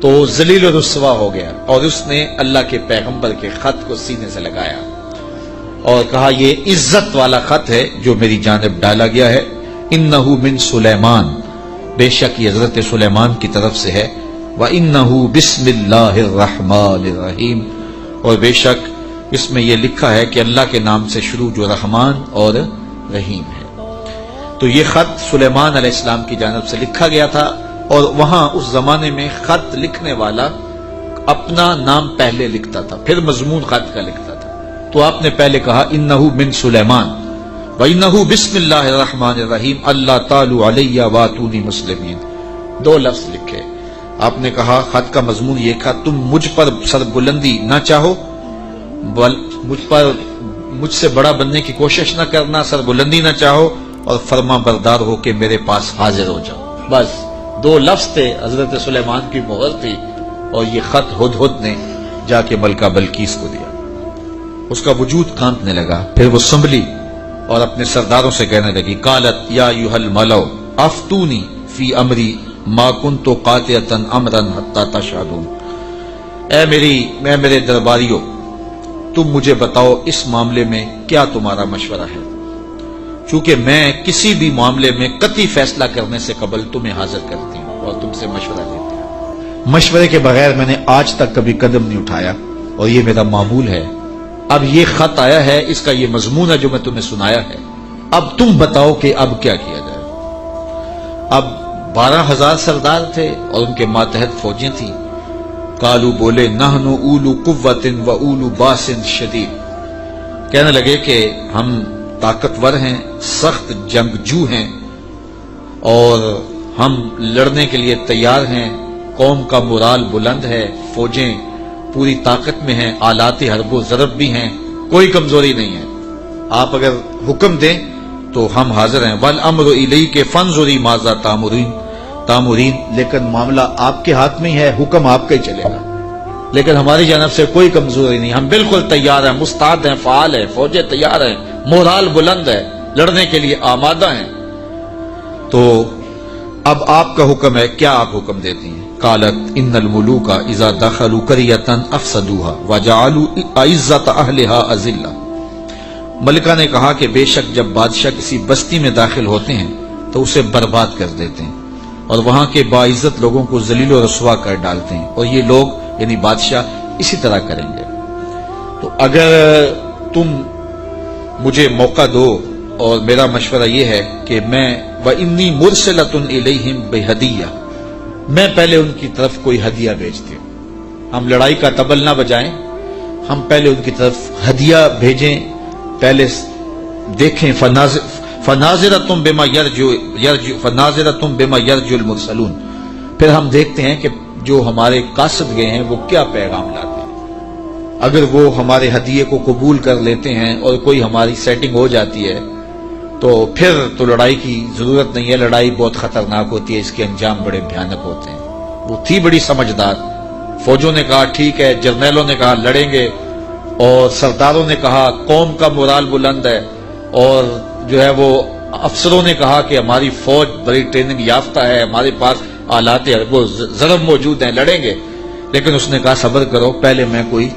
تو ذلیل و رسوا ہو گیا، اور اس نے اللہ کے پیغمبر کے خط کو سینے سے لگایا اور کہا یہ عزت والا خط ہے جو میری جانب ڈالا گیا ہے. انہ من سلیمان، بے شک یہ حضرت سلیمان کی طرف سے ہے. وَإِنَّهُ بِسْمِ اللَّهِ الرَّحْمَٰنِ الرَّحِيمِ، اور بے شک اس میں یہ لکھا ہے کہ اللہ کے نام سے شروع جو رحمان اور رحیم ہے. تو یہ خط سلیمان علیہ السلام کی جانب سے لکھا گیا تھا، اور وہاں اس زمانے میں خط لکھنے والا اپنا نام پہلے لکھتا تھا پھر مضمون خط کا لکھتا تھا. تو آپ نے پہلے کہا انہو من سلیمان وانہو بسم اللہ الرحمن الرحیم اللہ تعالی علیہ واتونی مسلمین. دو لفظ لکھے. آپ نے کہا خط کا مضمون یہ تھا تم مجھ پر سربلندی نہ چاہو، مجھ سے بڑا بننے کی کوشش نہ کرنا، سربلندی نہ چاہو، اور فرما بردار ہو کے میرے پاس حاضر ہو جاؤ. بس دو لفظ تھے، حضرت سلیمان کی مہر تھی، اور یہ خط ہدہد نے جا کے ملکہ بلقیس کو دیا. اس کا وجود کانپنے لگا. پھر وہ سنبھلی اور اپنے سرداروں سے کہنے لگی قالت یا ایھا الملؤ افتونی فی امری ما کنت قاطعۃ امرا حتی تشہدون. اے میرے درباریوں، تم مجھے بتاؤ اس معاملے میں کیا تمہارا مشورہ ہے، چونکہ میں کسی بھی معاملے میں قطعی فیصلہ کرنے سے قبل تمہیں حاضر کرتی ہوں اور تم سے مشورہ لیتی ہوں. مشورے کے بغیر میں نے آج تک کبھی قدم نہیں اٹھایا، اور یہ میرا معمول ہے. اب یہ خط آیا ہے، اس کا یہ مضمون ہے جو میں تمہیں سنایا ہے. اب تم بتاؤ کہ اب کیا کیا جائے. اب 12,000 سردار تھے اور ان کے ماتحت فوجیں تھیں. قالو بولے نحن اولو قوت و اولو باس شدید. کہنے لگے کہ ہم طاقتور ہیں، سخت جنگجو ہیں، اور ہم لڑنے کے لیے تیار ہیں. قوم کا مورال بلند ہے، فوجیں پوری طاقت میں ہیں، آلات حرب و ضرب بھی ہیں، کوئی کمزوری نہیں ہے. آپ اگر حکم دیں تو ہم حاضر ہیں. والامر الیک فانظری ماذا تامرین. لیکن معاملہ آپ کے ہاتھ میں ہی ہے، حکم آپ کا ہی چلے گا. لیکن ہماری جانب سے کوئی کمزوری نہیں، ہم بالکل تیار ہیں، مستعد ہیں، فعال ہیں، فوجیں تیار ہیں، مورال بلند ہے، لڑنے کے لیے آمادہ ہیں. تو اب آپ کا حکم ہے، کیا آپ حکم دیتی ہیں؟ قالت ان الملوک اذا دخلوا قریۃ افسدوها وجعلوا اعزۃ اہلها اذلہ. ملکہ نے کہا کہ بے شک جب بادشاہ کسی بستی میں داخل ہوتے ہیں تو اسے برباد کر دیتے ہیں اور وہاں کے باعزت لوگوں کو ذلیل و رسوا کر ڈالتے ہیں، اور یہ لوگ یعنی بادشاہ اسی طرح کریں گے. تو اگر تم مجھے موقع دو، اور میرا مشورہ یہ ہے کہ میں وَإِنِّي مُرْسِلَةٌ إِلَيْهِمْ بِهَدِيَّةٍ، میں پہلے ان کی طرف کوئی ہدیہ بھیجتی ہوں. ہم لڑائی کا طبل نہ بجائیں، ہم پہلے ان کی طرف ہدیہ بھیجیں، پہلے دیکھیں. فَنَاظِرَةٌ بِمَا يَرْجُو الْمُرْسَلُونَ. پھر ہم دیکھتے ہیں کہ جو ہمارے قاصد گئے ہیں وہ کیا پیغام لاتے ہیں. اگر وہ ہمارے ہدیے کو قبول کر لیتے ہیں اور کوئی ہماری سیٹنگ ہو جاتی ہے تو پھر تو لڑائی کی ضرورت نہیں ہے. لڑائی بہت خطرناک ہوتی ہے، اس کے انجام بڑے بھیانک ہوتے ہیں. وہ تھی بڑی سمجھدار. فوجوں نے کہا ٹھیک ہے، جرنیلوں نے کہا لڑیں گے، اور سرداروں نے کہا قوم کا مورال بلند ہے، اور جو ہے وہ افسروں نے کہا کہ ہماری فوج بڑی ٹریننگ یافتہ ہے، ہمارے پاس آلات وہ ضرب موجود ہیں، لڑیں گے. لیکن اس نے کہا صبر کرو، پہلے میں کوئی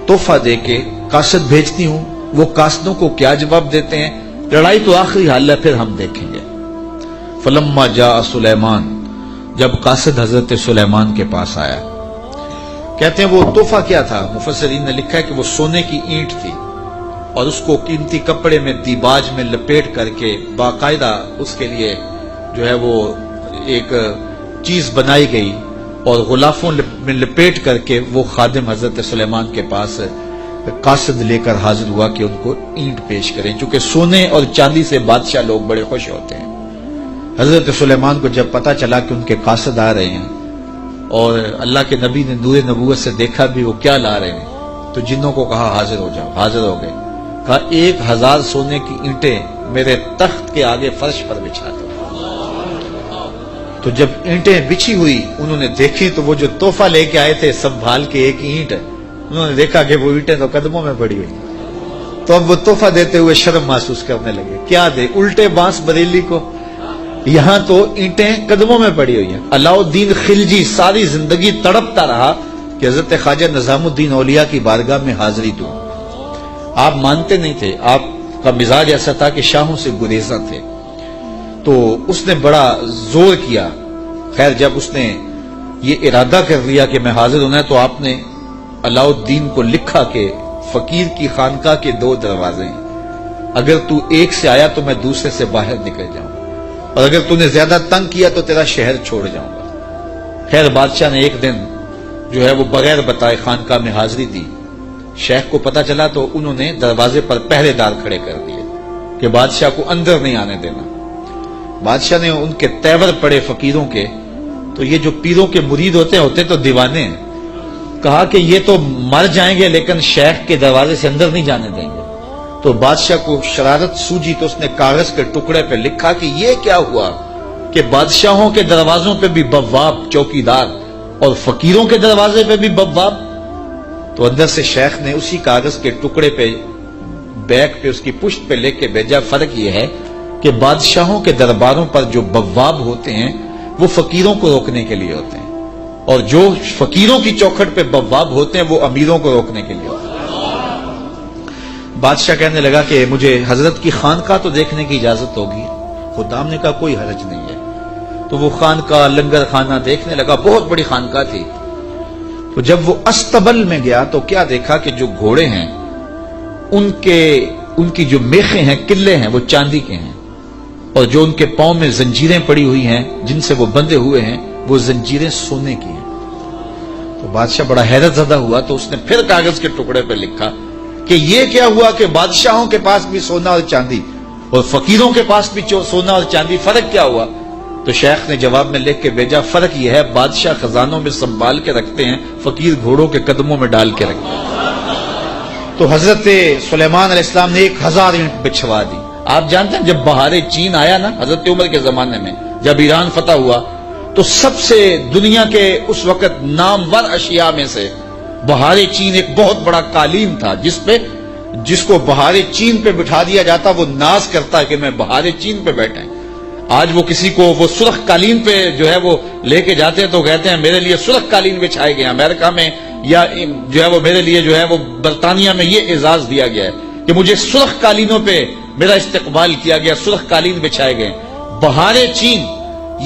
تحفہ دے کے قاصد بھیجتی ہوں. وہ قاصدوں کو کیا جواب دیتے ہیں؟ لڑائی تو آخری حال ہے، پھر ہم دیکھیں گے. فلما جاء سلیمان، جب قاصد حضرت سلیمان کے پاس آیا. کہتے ہیں وہ تحفہ کیا تھا؟ مفسرین نے لکھا ہے کہ وہ سونے کی اینٹ تھی، اور اس کو قیمتی کپڑے میں دیباج میں لپیٹ کر کے باقاعدہ اس کے لیے جو ہے وہ ایک چیز بنائی گئی، اور غلافوں میں لپیٹ کر کے وہ خادم حضرت سلیمان کے پاس قاصد لے کر حاضر ہوا کہ ان کو اینٹ پیش کریں. چونکہ سونے اور چاندی سے بادشاہ لوگ بڑے خوش ہوتے ہیں. حضرت سلیمان کو جب پتا چلا کہ ان کے قاصد آ رہے ہیں اور اللہ کے نبی نے نور نبوت سے دیکھا بھی وہ کیا لا رہے ہیں، تو جنوں کو کہا حاضر ہو جاؤ۔ حاضر ہو گئے، کہا 1000 سونے کی اینٹیں میرے تخت کے آگے فرش پر بچھا دو۔ تو جب اینٹیں بچھی ہوئی انہوں نے دیکھی تو وہ جو تحفہ لے کے آئے تھے سنبھال کے ایک اینٹ، انہوں نے دیکھا کہ وہ اینٹیں تو قدموں میں پڑی ہوئی، تو اب وہ تحفہ دیتے ہوئے شرم محسوس کرنے لگے۔ کیا دے؟ الٹے بانس بریلی کو، یہاں تو اینٹیں قدموں میں پڑی ہوئی ہیں۔ علاء الدین خلجی ساری زندگی تڑپتا رہا کہ حضرت خواجہ نظام الدین اولیاء کی بارگاہ میں حاضری دوں۔ آپ مانتے نہیں تھے، آپ کا مزاج ایسا تھا کہ شاہوں سے گریزاں تھے، تو اس نے بڑا زور کیا۔ خیر جب اس نے یہ ارادہ کر لیا کہ میں حاضر ہونا ہے تو آپ نے علاء الدین کو لکھا کہ فقیر کی خانقاہ کے 2 دروازے ہیں، اگر تو ایک سے آیا تو میں دوسرے سے باہر نکل جاؤں گا، اور اگر تو نے زیادہ تنگ کیا تو تیرا شہر چھوڑ جاؤں گا۔ خیر بادشاہ نے ایک دن جو ہے وہ بغیر بتائے خانقاہ میں حاضری دی۔ شیخ کو پتا چلا تو انہوں نے دروازے پر پہرے دار کھڑے کر دیے کہ بادشاہ کو اندر نہیں آنے دینا۔ بادشاہ نے ان کے تیور پڑے فقیروں کے، تو یہ جو پیروں کے مرید ہوتے تو دیوانے ہیں، کہا کہ یہ تو مر جائیں گے لیکن شیخ کے دروازے سے اندر نہیں جانے دیں گے۔ تو بادشاہ کو شرارت سوجی تو اس نے کاغذ کے ٹکڑے پہ لکھا کہ یہ کیا ہوا کہ بادشاہوں کے دروازوں پہ بھی بواب چوکیدار اور فقیروں کے دروازے پہ بھی بواب۔ تو اندر سے شیخ نے اسی کاغذ کے ٹکڑے پہ بیک پہ اس کی پشت پہ لے کے بھیجا، فرق یہ ہے کہ بادشاہوں کے درباروں پر جو بواب ہوتے ہیں وہ فقیروں کو روکنے کے لیے ہوتے ہیں، اور جو فقیروں کی چوکھٹ پہ بواب ہوتے ہیں وہ امیروں کو روکنے کے لیے ہوتے ہیں۔ بادشاہ کہنے لگا کہ مجھے حضرت کی خانقاہ تو دیکھنے کی اجازت ہوگی۔ خدام نے کہا کوئی حرج نہیں ہے۔ تو وہ خانقاہ لنگر خانہ دیکھنے لگا، بہت بڑی خانقاہ تھی۔ تو جب وہ استبل میں گیا تو کیا دیکھا کہ جو گھوڑے ہیں ان کی جو میخیں ہیں، قلعے ہیں، وہ چاندی کے ہیں، اور جو ان کے پاؤں میں زنجیریں پڑی ہوئی ہیں جن سے وہ بندھے ہوئے ہیں وہ زنجیریں سونے کی ہیں۔ تو بادشاہ بڑا حیرت زدہ ہوا، تو اس نے پھر کاغذ کے ٹکڑے پہ لکھا کہ یہ کیا ہوا کہ بادشاہوں کے پاس بھی سونا اور چاندی اور فقیروں کے پاس بھی سونا اور چاندی، فرق کیا ہوا؟ تو شیخ نے جواب میں لکھ کے بھیجا، فرق یہ ہے بادشاہ خزانوں میں سنبھال کے رکھتے ہیں، فقیر گھوڑوں کے قدموں میں ڈال کے رکھتے ہیں۔ تو حضرت سلیمان علیہ السلام نے 1000 اینٹ بچھوا دی۔ آپ جانتے ہیں جب بہار چین آیا نا حضرت عمر کے زمانے میں، جب ایران فتح ہوا تو سب سے دنیا کے اس وقت نامور اشیاء میں سے بہار چین ایک بہت بڑا قالین تھا، جس کو بہار چین پہ بٹھا دیا جاتا وہ ناز کرتا ہے کہ میں بہار چین پہ بیٹھا ہوں۔ آج وہ کسی کو وہ سرخ قالین پہ جو ہے وہ لے کے جاتے ہیں تو کہتے ہیں میرے لیے سرخ قالین بچھائے گئے، امریکہ میں یا جو ہے وہ میرے لیے جو ہے وہ برطانیہ میں یہ اعزاز دیا گیا ہے کہ مجھے سرخ قالینوں پہ میرا استقبال کیا گیا، سرخ قالین بچھائے گئے۔ بہار چین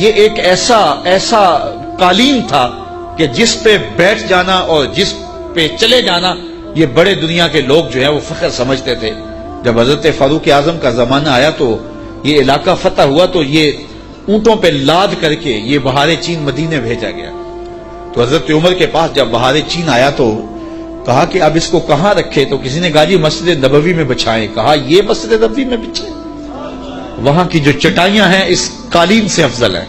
یہ ایک ایسا قالین تھا کہ جس پہ بیٹھ جانا اور جس پہ چلے جانا یہ بڑے دنیا کے لوگ جو ہے وہ فخر سمجھتے تھے۔ جب حضرت فاروق اعظم کا زمانہ آیا تو یہ علاقہ فتح ہوا تو یہ اونٹوں پہ لاد کر کے یہ بہار چین مدینے بھیجا گیا۔ تو حضرت عمر کے پاس جب بہار چین آیا تو کہا کہ اب اس کو کہاں رکھے؟ تو کسی نے کہا جی مسجد نبوی میں بچھائیں۔ کہا یہ مسجد نبوی میں بچھائیں؟ وہاں کی جو چٹائیاں ہیں اس قالین سے افضل ہیں،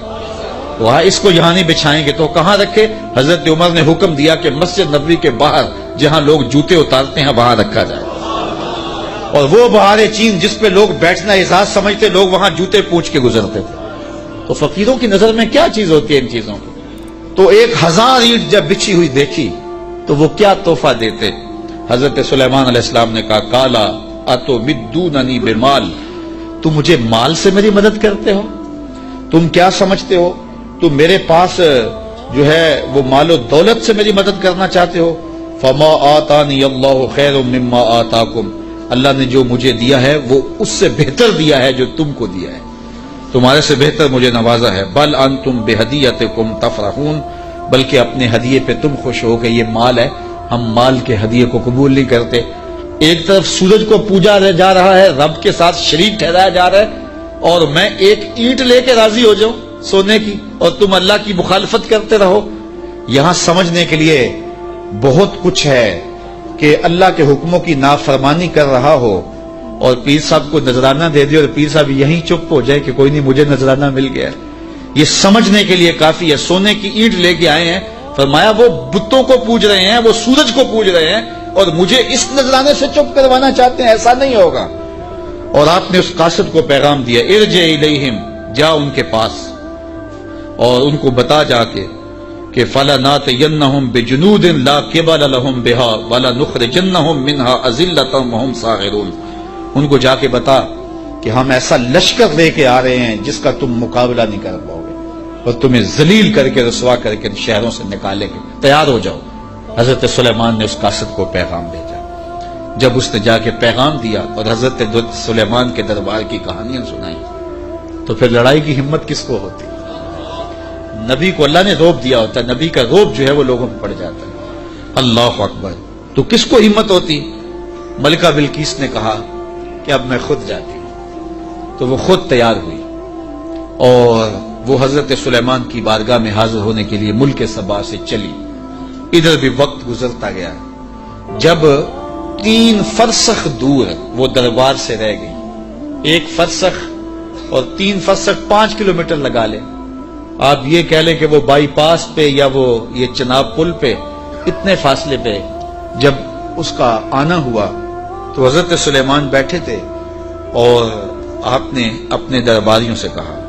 وہاں اس کو یہاں نہیں بچھائیں گے تو کہاں رکھے؟ حضرت عمر نے حکم دیا کہ مسجد نبوی کے باہر جہاں لوگ جوتے اتارتے ہیں وہاں رکھا جائے، اور وہ بہار چین جس پہ لوگ بیٹھنا اعزاز سمجھتے لوگ وہاں جوتے پوچھ کے گزرتے تھے۔ تو فقیروں کی نظر میں کیا چیز ہوتی ہے ان چیزوں کی؟ تو 1000 اینٹ جب بچھی ہوئی دیکھی تو وہ کیا تحفہ دیتے؟ حضرت سلیمان علیہ السلام نے کہا کالا اتمدوننی بمال، تم مجھے مال سے میری مدد کرتے ہو؟ تم کیا سمجھتے ہو تم میرے پاس جو ہے وہ مال و دولت سے میری مدد کرنا چاہتے ہو؟ فما آتانی اللہ خیر مما آتاکم، اللہ نے جو مجھے دیا ہے وہ اس سے بہتر دیا ہے جو تم کو دیا ہے، تمہارے سے بہتر مجھے نوازا ہے۔ بل انتم بہدیتکم تفرحون، بلکہ اپنے ہدیے پہ تم خوش ہو کہ یہ مال ہے، ہم مال کے ہدیے کو قبول نہیں کرتے۔ ایک طرف سورج کو پوجا جا رہا ہے، رب کے ساتھ شریک ٹھہرایا جا رہا ہے، اور میں ایک اینٹ لے کے راضی ہو جاؤں سونے کی اور تم اللہ کی مخالفت کرتے رہو۔ یہاں سمجھنے کے لیے بہت کچھ ہے کہ اللہ کے حکموں کی نافرمانی کر رہا ہو اور پیر صاحب کو نذرانہ دے دے اور پیر صاحب یہیں چپ ہو جائے کہ کوئی نہیں مجھے نذرانہ مل گیا ہے، یہ سمجھنے کے لیے کافی ہے۔ سونے کی اینٹ لے کے آئے ہیں، فرمایا وہ بتوں کو پوج رہے ہیں، وہ سورج کو پوج رہے ہیں اور مجھے اس نذرانے سے چپ کروانا چاہتے ہیں، ایسا نہیں ہوگا۔ اور آپ نے اس قاصد کو پیغام دیا، ارجع الیہم، جا ان کے پاس اور ان کو بتا جا کے کہ فَلَنَاتِيَنَّهُمْ بِجُنُودٍ لَا قِبَلَ لَهُمْ بِهَا وَلَنُخْرِجَنَّهُمْ مِنْهَا أَذِلَّةً وَهُمْ صَاغِرُونَ، ان کو جا کے بتا کہ ہم ایسا لشکر لے کے آ رہے ہیں جس کا تم مقابلہ نہیں کر پاؤ گے اور تمہیں ذلیل کر کے رسوا کر کے شہروں سے نکالیں گے، تیار ہو جاؤ۔ حضرت سلیمان نے اس قاصد کو پیغام بھیجا۔ جب اس نے جا کے پیغام دیا اور حضرت سلیمان کے دربار کی کہانیاں سنائی تو پھر لڑائی کی ہمت کس کو ہوتی؟ نبی کو اللہ نے روب دیا ہوتا ہے، نبی کا روب جو ہے وہ لوگوں میں پڑ جاتا ہے۔ اللہ اکبر، تو کس کو ہمت ہوتی؟ ملکہ بلقیس نے کہا کہ اب میں خود جاتی ہوں، تو وہ خود تیار ہوئی اور وہ حضرت سلیمان کی بارگاہ میں حاضر ہونے کے لیے ملک سبا سے چلی۔ ادھر بھی وقت گزرتا گیا، جب 3 فرسخ دور وہ دربار سے رہ گئی، 1 فرسخ اور 3 فرسخ 5 کلومیٹر لگا لیں، آپ یہ کہہ لیں کہ وہ بائی پاس پہ یا وہ یہ چناب پل پہ اتنے فاصلے پہ جب اس کا آنا ہوا تو حضرت سلیمان بیٹھے تھے اور آپ نے اپنے درباریوں سے کہا،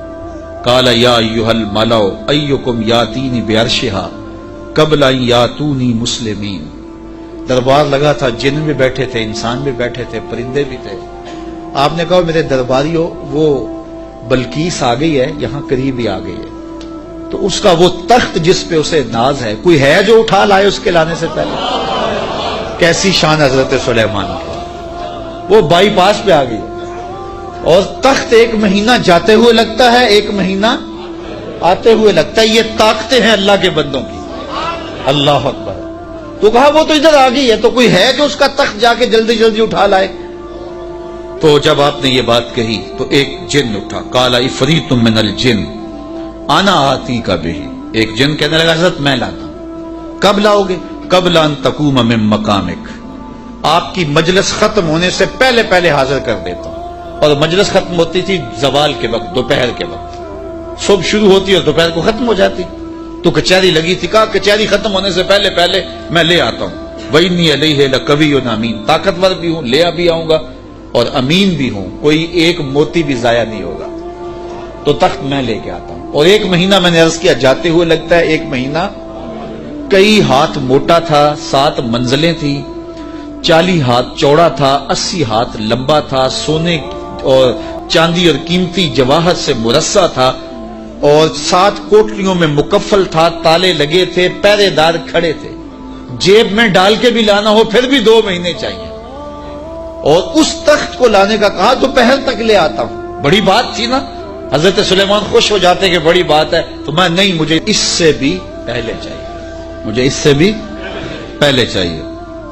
قال یا ایھا الملأ ایکم یاتینی بعرشھا قبل ان یاتونی مسلمین۔ دربار لگا تھا، جن بھی بیٹھے تھے، انسان بھی بیٹھے تھے، پرندے بھی تھے۔ آپ نے کہا میرے درباریوں، وہ بلقیس آ گئی ہے، یہاں قریب ہی آ گئی ہے، تو اس کا وہ تخت جس پہ اسے ناز ہے، کوئی ہے جو اٹھا لائے اس کے لانے سے پہلے؟ کیسی شان حضرت سلیمان کی، وہ بائی پاس پہ آ گئی اور تخت 1 مہینہ جاتے ہوئے لگتا ہے، 1 مہینہ آتے ہوئے لگتا ہے۔ یہ طاقتیں ہیں اللہ کے بندوں کی، اللہ اکبر۔ تو کہا وہ تو ادھر آ گئی ہے، تو کوئی ہے جو اس کا تخت جا کے جلدی جلدی اٹھا لائے؟ تو جب آپ نے یہ بات کہی تو ایک جن اٹھا، قال عفریت من الجن انا آتیک بہ، ایک جن کہنے لگا حضرت میں لاتا ہوں۔ کب لاؤ گے؟ قبل ان تقوم من مقامک، آپ کی مجلس ختم ہونے سے پہلے پہلے حاضر کر دیتا ہوں۔ اور مجلس ختم ہوتی تھی زوال کے وقت، دوپہر کے وقت، صبح شروع ہوتی اور دوپہر کو ختم ہو جاتی، تو کچہری لگی تھی، کہا کچہری ختم ہونے سے پہلے پہلے میں لے آتا ہوں۔ وَإِنِّي عَلَيْهِ لَقَوِيٌّ أَمِينٌ، طاقتور بھی ہوں، لے بھی آؤں گا اور امین بھی ہوں، کوئی ایک موتی بھی ضائع نہیں ہوگا، تو تخت میں لے کے آتا ہوں۔ اور 1 مہینہ میں نے عرض کیا جاتے ہوئے لگتا ہے، 1 مہینہ کئی ہاتھ موٹا تھا، 7 منزلیں تھی، 40 ہاتھ چوڑا تھا، 80 ہاتھ لمبا تھا، سونے اور چاندی اور قیمتی جواہر سے مرصع تھا اور 7 کوٹریوں میں مکفل تھا، تالے لگے تھے، پہرے دار کھڑے تھے، جیب میں ڈال کے بھی لانا ہو پھر بھی 2 مہینے چاہیے۔ اور اس تخت کو لانے کا کہا دوپہر تک لے آتا ہوں۔ بڑی بات تھی نا، حضرت سلیمان خوش ہو جاتے کہ بڑی بات ہے، تو میں نہیں، مجھے اس سے بھی پہلے چاہیے، مجھے اس سے بھی پہلے چاہیے۔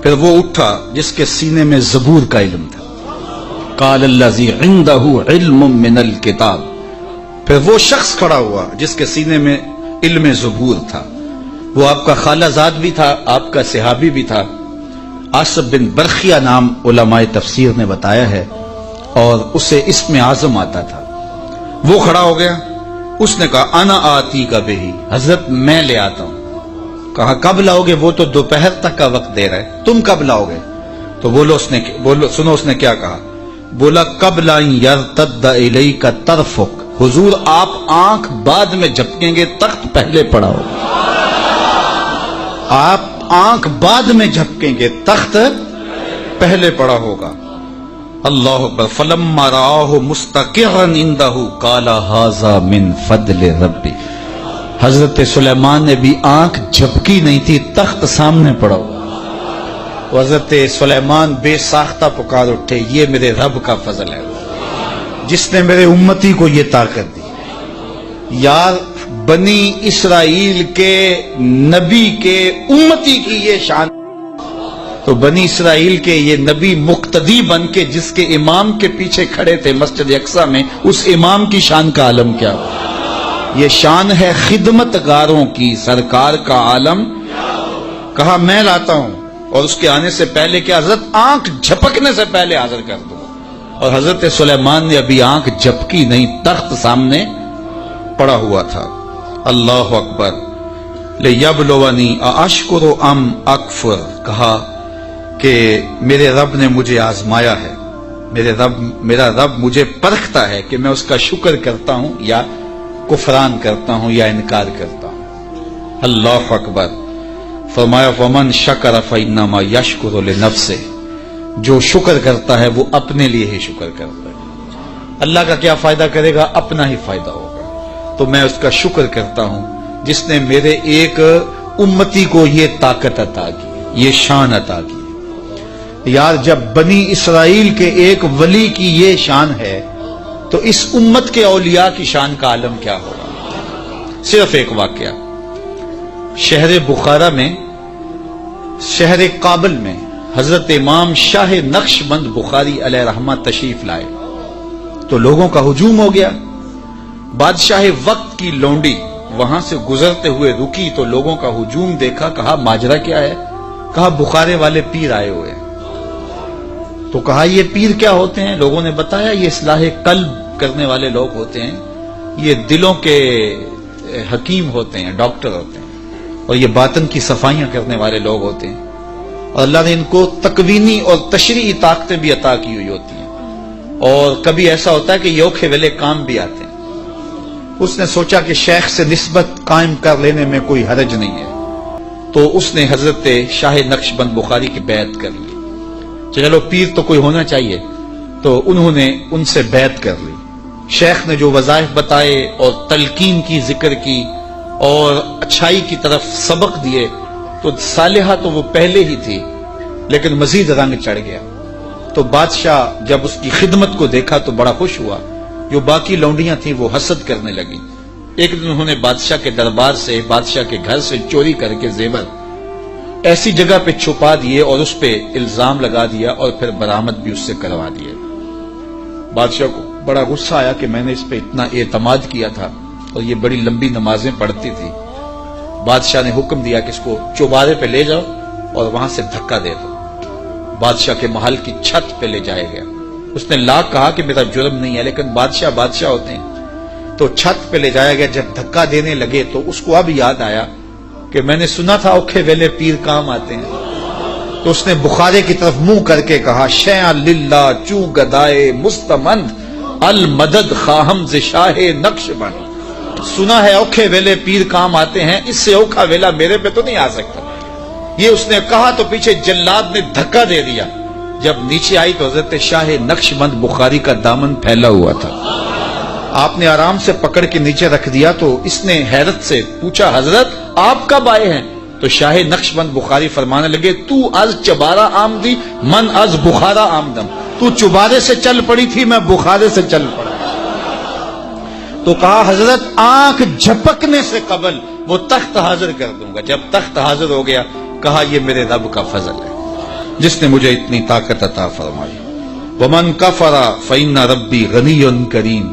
پھر وہ اٹھا جس کے سینے میں زبور کا علم تھا، قال الذی عندہ علم من الکتاب، پھر وہ شخص کھڑا ہوا جس کے سینے میں علم زبور تھا، وہ آپ کا خالہ زاد بھی تھا، آپ کا صحابی بھی تھا، عاصب بن برخیہ نام علماء تفسیر نے بتایا ہے، اور اسے اسم اعظم آتا تھا۔ وہ کھڑا ہو گیا، اس نے کہا انا آتی کا بہی، حضرت میں لے آتا ہوں۔ کہا کب لاؤ گے؟ وہ تو دوپہر تک کا وقت دے رہے، تم کب لاؤ گے؟ تو سنو اس نے کیا کہا، بولا قبل ان یرتد الیک طرفک، حضور آپ آنکھ بعد میں جھپکیں گے، تخت پہلے پڑا ہوگا، آپ آنکھ بعد میں جھپکیں گے، تخت پہلے پڑا ہوگا۔ اللہ اکبر۔ فلما رآہ مستقرا عندہ قال ھذا من فضل ربی، حضرت سلیمان نے بھی آنکھ جھپکی نہیں تھی، تخت سامنے پڑا ہوا۔ حضرت سلیمان بے ساختہ پکار اٹھے، یہ میرے رب کا فضل ہے جس نے میرے امتی کو یہ طاقت دی۔ یار بنی اسرائیل کے نبی کے امتی کی یہ شان، تو بنی اسرائیل کے یہ نبی مقتدی بن کے جس کے امام کے پیچھے کھڑے تھے مسجد اقصی میں، اس امام کی شان کا عالم کیا ہوا؟ یہ شان ہے خدمت گاروں کی، سرکار کا عالم۔ کہا میں لاتا ہوں، اور اس کے آنے سے پہلے کیا حضرت آنکھ جھپکنے سے پہلے حاضر کر دوں۔ اور حضرت سلیمان نے ابھی آنکھ جھپکی نہیں، تخت سامنے پڑا ہوا تھا۔ اللہ اکبر۔ لیبلونی ااشکر ام اکفر، کہا کہ میرے رب نے مجھے آزمایا ہے، میرا رب مجھے پرکھتا ہے کہ میں اس کا شکر کرتا ہوں یا کفران کرتا ہوں یا انکار کرتا ہوں۔ اللہ اکبر۔ فرمایا ومن شکر فانما یشکر لنفسہ، جو شکر کرتا ہے وہ اپنے لیے ہی شکر کرتا ہے، اللہ کا کیا فائدہ کرے گا، اپنا ہی فائدہ ہوگا۔ تو میں اس کا شکر کرتا ہوں جس نے میرے ایک امتی کو یہ طاقت عطا کی، یہ شان عطا کی۔ یار جب بنی اسرائیل کے ایک ولی کی یہ شان ہے تو اس امت کے اولیاء کی شان کا عالم کیا ہوگا۔ صرف ایک واقعہ، شہر بخارا میں، شہر کابل میں حضرت امام شاہ نقشبند بخاری علیہ رحمہ تشریف لائے تو لوگوں کا ہجوم ہو گیا۔ بادشاہ وقت کی لونڈی وہاں سے گزرتے ہوئے رکی تو لوگوں کا ہجوم دیکھا، کہا ماجرا کیا ہے؟ کہا بخارے والے پیر آئے ہوئے۔ تو کہا یہ پیر کیا ہوتے ہیں؟ لوگوں نے بتایا یہ اصلاح قلب کرنے والے لوگ ہوتے ہیں، یہ دلوں کے حکیم ہوتے ہیں، ڈاکٹر ہوتے ہیں، اور یہ باطن کی صفائیاں کرنے والے لوگ ہوتے ہیں، اور اللہ نے ان کو تکوینی اور تشریعی طاقتیں بھی عطا کی ہوئی ہوتی ہیں، اور کبھی ایسا ہوتا ہے کہ یہ اوکھے ویلے کام بھی آتے ہیں۔ اس نے سوچا کہ شیخ سے نسبت قائم کر لینے میں کوئی حرج نہیں ہے، تو اس نے حضرت شاہ نقشبند بخاری کی بیعت کر لی۔ چلو پیر تو کوئی ہونا چاہیے، تو انہوں نے ان سے بیعت کر لی۔ شیخ نے جو وظائف بتائے اور تلقین کی، ذکر کی اور اچھائی کی طرف سبق دیے، تو صالحہ تو وہ پہلے ہی تھی لیکن مزید رنگ چڑھ گیا۔ تو بادشاہ جب اس کی خدمت کو دیکھا تو بڑا خوش ہوا۔ جو باقی لونڈیاں تھیں وہ حسد کرنے لگی۔ ایک دن انہوں نے بادشاہ کے دربار سے، بادشاہ کے گھر سے چوری کر کے زیور ایسی جگہ پہ چھپا دیے اور اس پہ الزام لگا دیا اور پھر برآمد بھی اس سے کروا دیے۔ بادشاہ کو بڑا غصہ آیا کہ میں نے اس پہ اتنا اعتماد کیا تھا اور یہ بڑی لمبی نمازیں پڑھتی تھی۔ بادشاہ نے حکم دیا کہ اس کو چوبارے پہ لے جاؤ اور وہاں سے دھکا دے دو۔ بادشاہ کے محل کی چھت پہ لے جایا گیا۔ اس نے لاکھ کہا کہ میرا جرم نہیں ہے، لیکن بادشاہ ہوتے ہیں، تو چھت پہ لے جایا گیا۔ جب دھکا دینے لگے تو اس کو اب یاد آیا کہ میں نے سنا تھا اوکھے ویلے پیر کام آتے ہیں، تو اس نے بخارے کی طرف منہ کر کے کہا شیعہ للہ چو گدائے مستمند المدد خواہم ز شاہ نقشبند۔ سنا ہے اوکھے ویلے پیر کام آتے ہیں، اس سے اوکھا ویلا میرے پہ تو نہیں آ سکتا۔ یہ اس نے کہا تو پیچھے جلاد نے دھکا دے دیا۔ جب نیچے آئی تو حضرت شاہ نقشبند بخاری کا دامن پھیلا ہوا تھا۔ آپ نے آرام سے پکڑ کے نیچے رکھ دیا تو اس نے حیرت سے پوچھا حضرت آپ کب آئے ہیں؟ تو شاہ نقشبند بخاری فرمانے لگے تو از چبارہ آمدی من از بخارا آمدم، تو چبارے سے چل پڑی تھی میں بخارے سے چل پڑا۔ تو کہا حضرت آنکھ جھپکنے سے قبل وہ تخت حاضر کر دوں گا۔ جب تخت حاضر ہو گیا کہا یہ میرے رب کا فضل ہے جس نے مجھے اتنی طاقت عطا فرمائی۔ ومن کفر فإن ربی غنی کریم،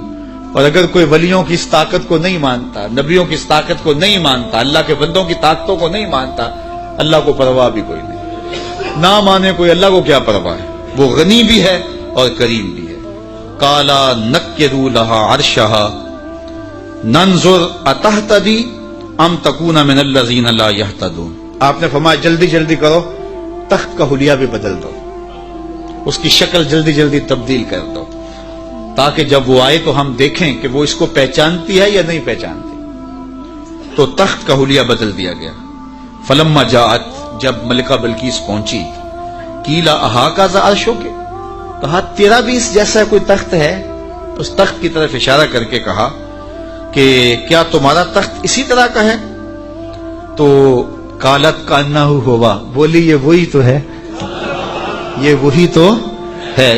اور اگر کوئی ولیوں کی اس طاقت کو نہیں مانتا، نبیوں کی اس طاقت کو نہیں مانتا، اللہ کے بندوں کی طاقتوں کو نہیں مانتا، اللہ کو پرواہ بھی کوئی نہیں۔ نہ مانے کوئی، اللہ کو کیا پرواہ ہے، وہ غنی بھی ہے اور کریم بھی ہے۔ کالا نکروا لہا عرشہا ننظر اتہتدی ام تکون من الذین لا یہتدون۔ آپ نے فرمایا جلدی جلدی کرو، تخت کا حلیہ بھی بدل دو، اس کی شکل جلدی جلدی تبدیل کر دو، تاکہ جب وہ آئے تو ہم دیکھیں کہ وہ اس کو پہچانتی ہے یا نہیں پہچانتی۔ تو تخت کا حلیہ بدل دیا گیا۔ فلما جاءت، جب ملکہ بلقیس پہنچی، قیل اہٰذا عرشک، کہا تیرا بھی اس جیسا کوئی تخت ہے؟ اس تخت کی طرف اشارہ کر کے کہا کہ کیا تمہارا تخت اسی طرح کا ہے؟ تو قالت کانہ ہوا، بولی یہ وہی تو ہے، یہ وہی تو ہے،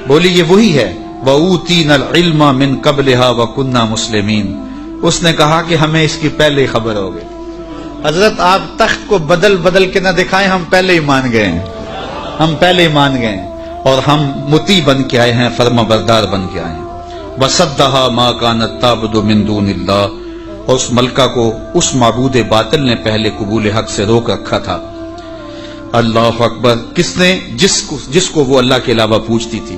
بولی یہ وہی ہے۔ وَأُوتِينَا الْعِلْمَ مِنْ قَبْلِهَا وَكُنَّا مُسْلِمِينَ، اس نے کہا کہ ہمیں اس کی پہلے خبر ہو گئی۔ حضرت آپ تخت کو بدل بدل کے نہ دکھائیں، ہم پہلے ہی مان گئے ہیں، ہم پہلے ہی مان گئے ہیں، اور ہم مطیع بن کے آئے ہیں، فرما بردار بن کے آئے ہیں۔ وَصَدَّهَا مَا كَانَتْ تَعْبُدُ مِن دُونِ اللَّهِ، اور اس ملکہ کو اس معبود باطل نے پہلے قبول حق سے روک رکھا تھا۔ اللہ اکبر، کس نے؟ جس کو وہ اللہ کے علاوہ پوچھتی تھی۔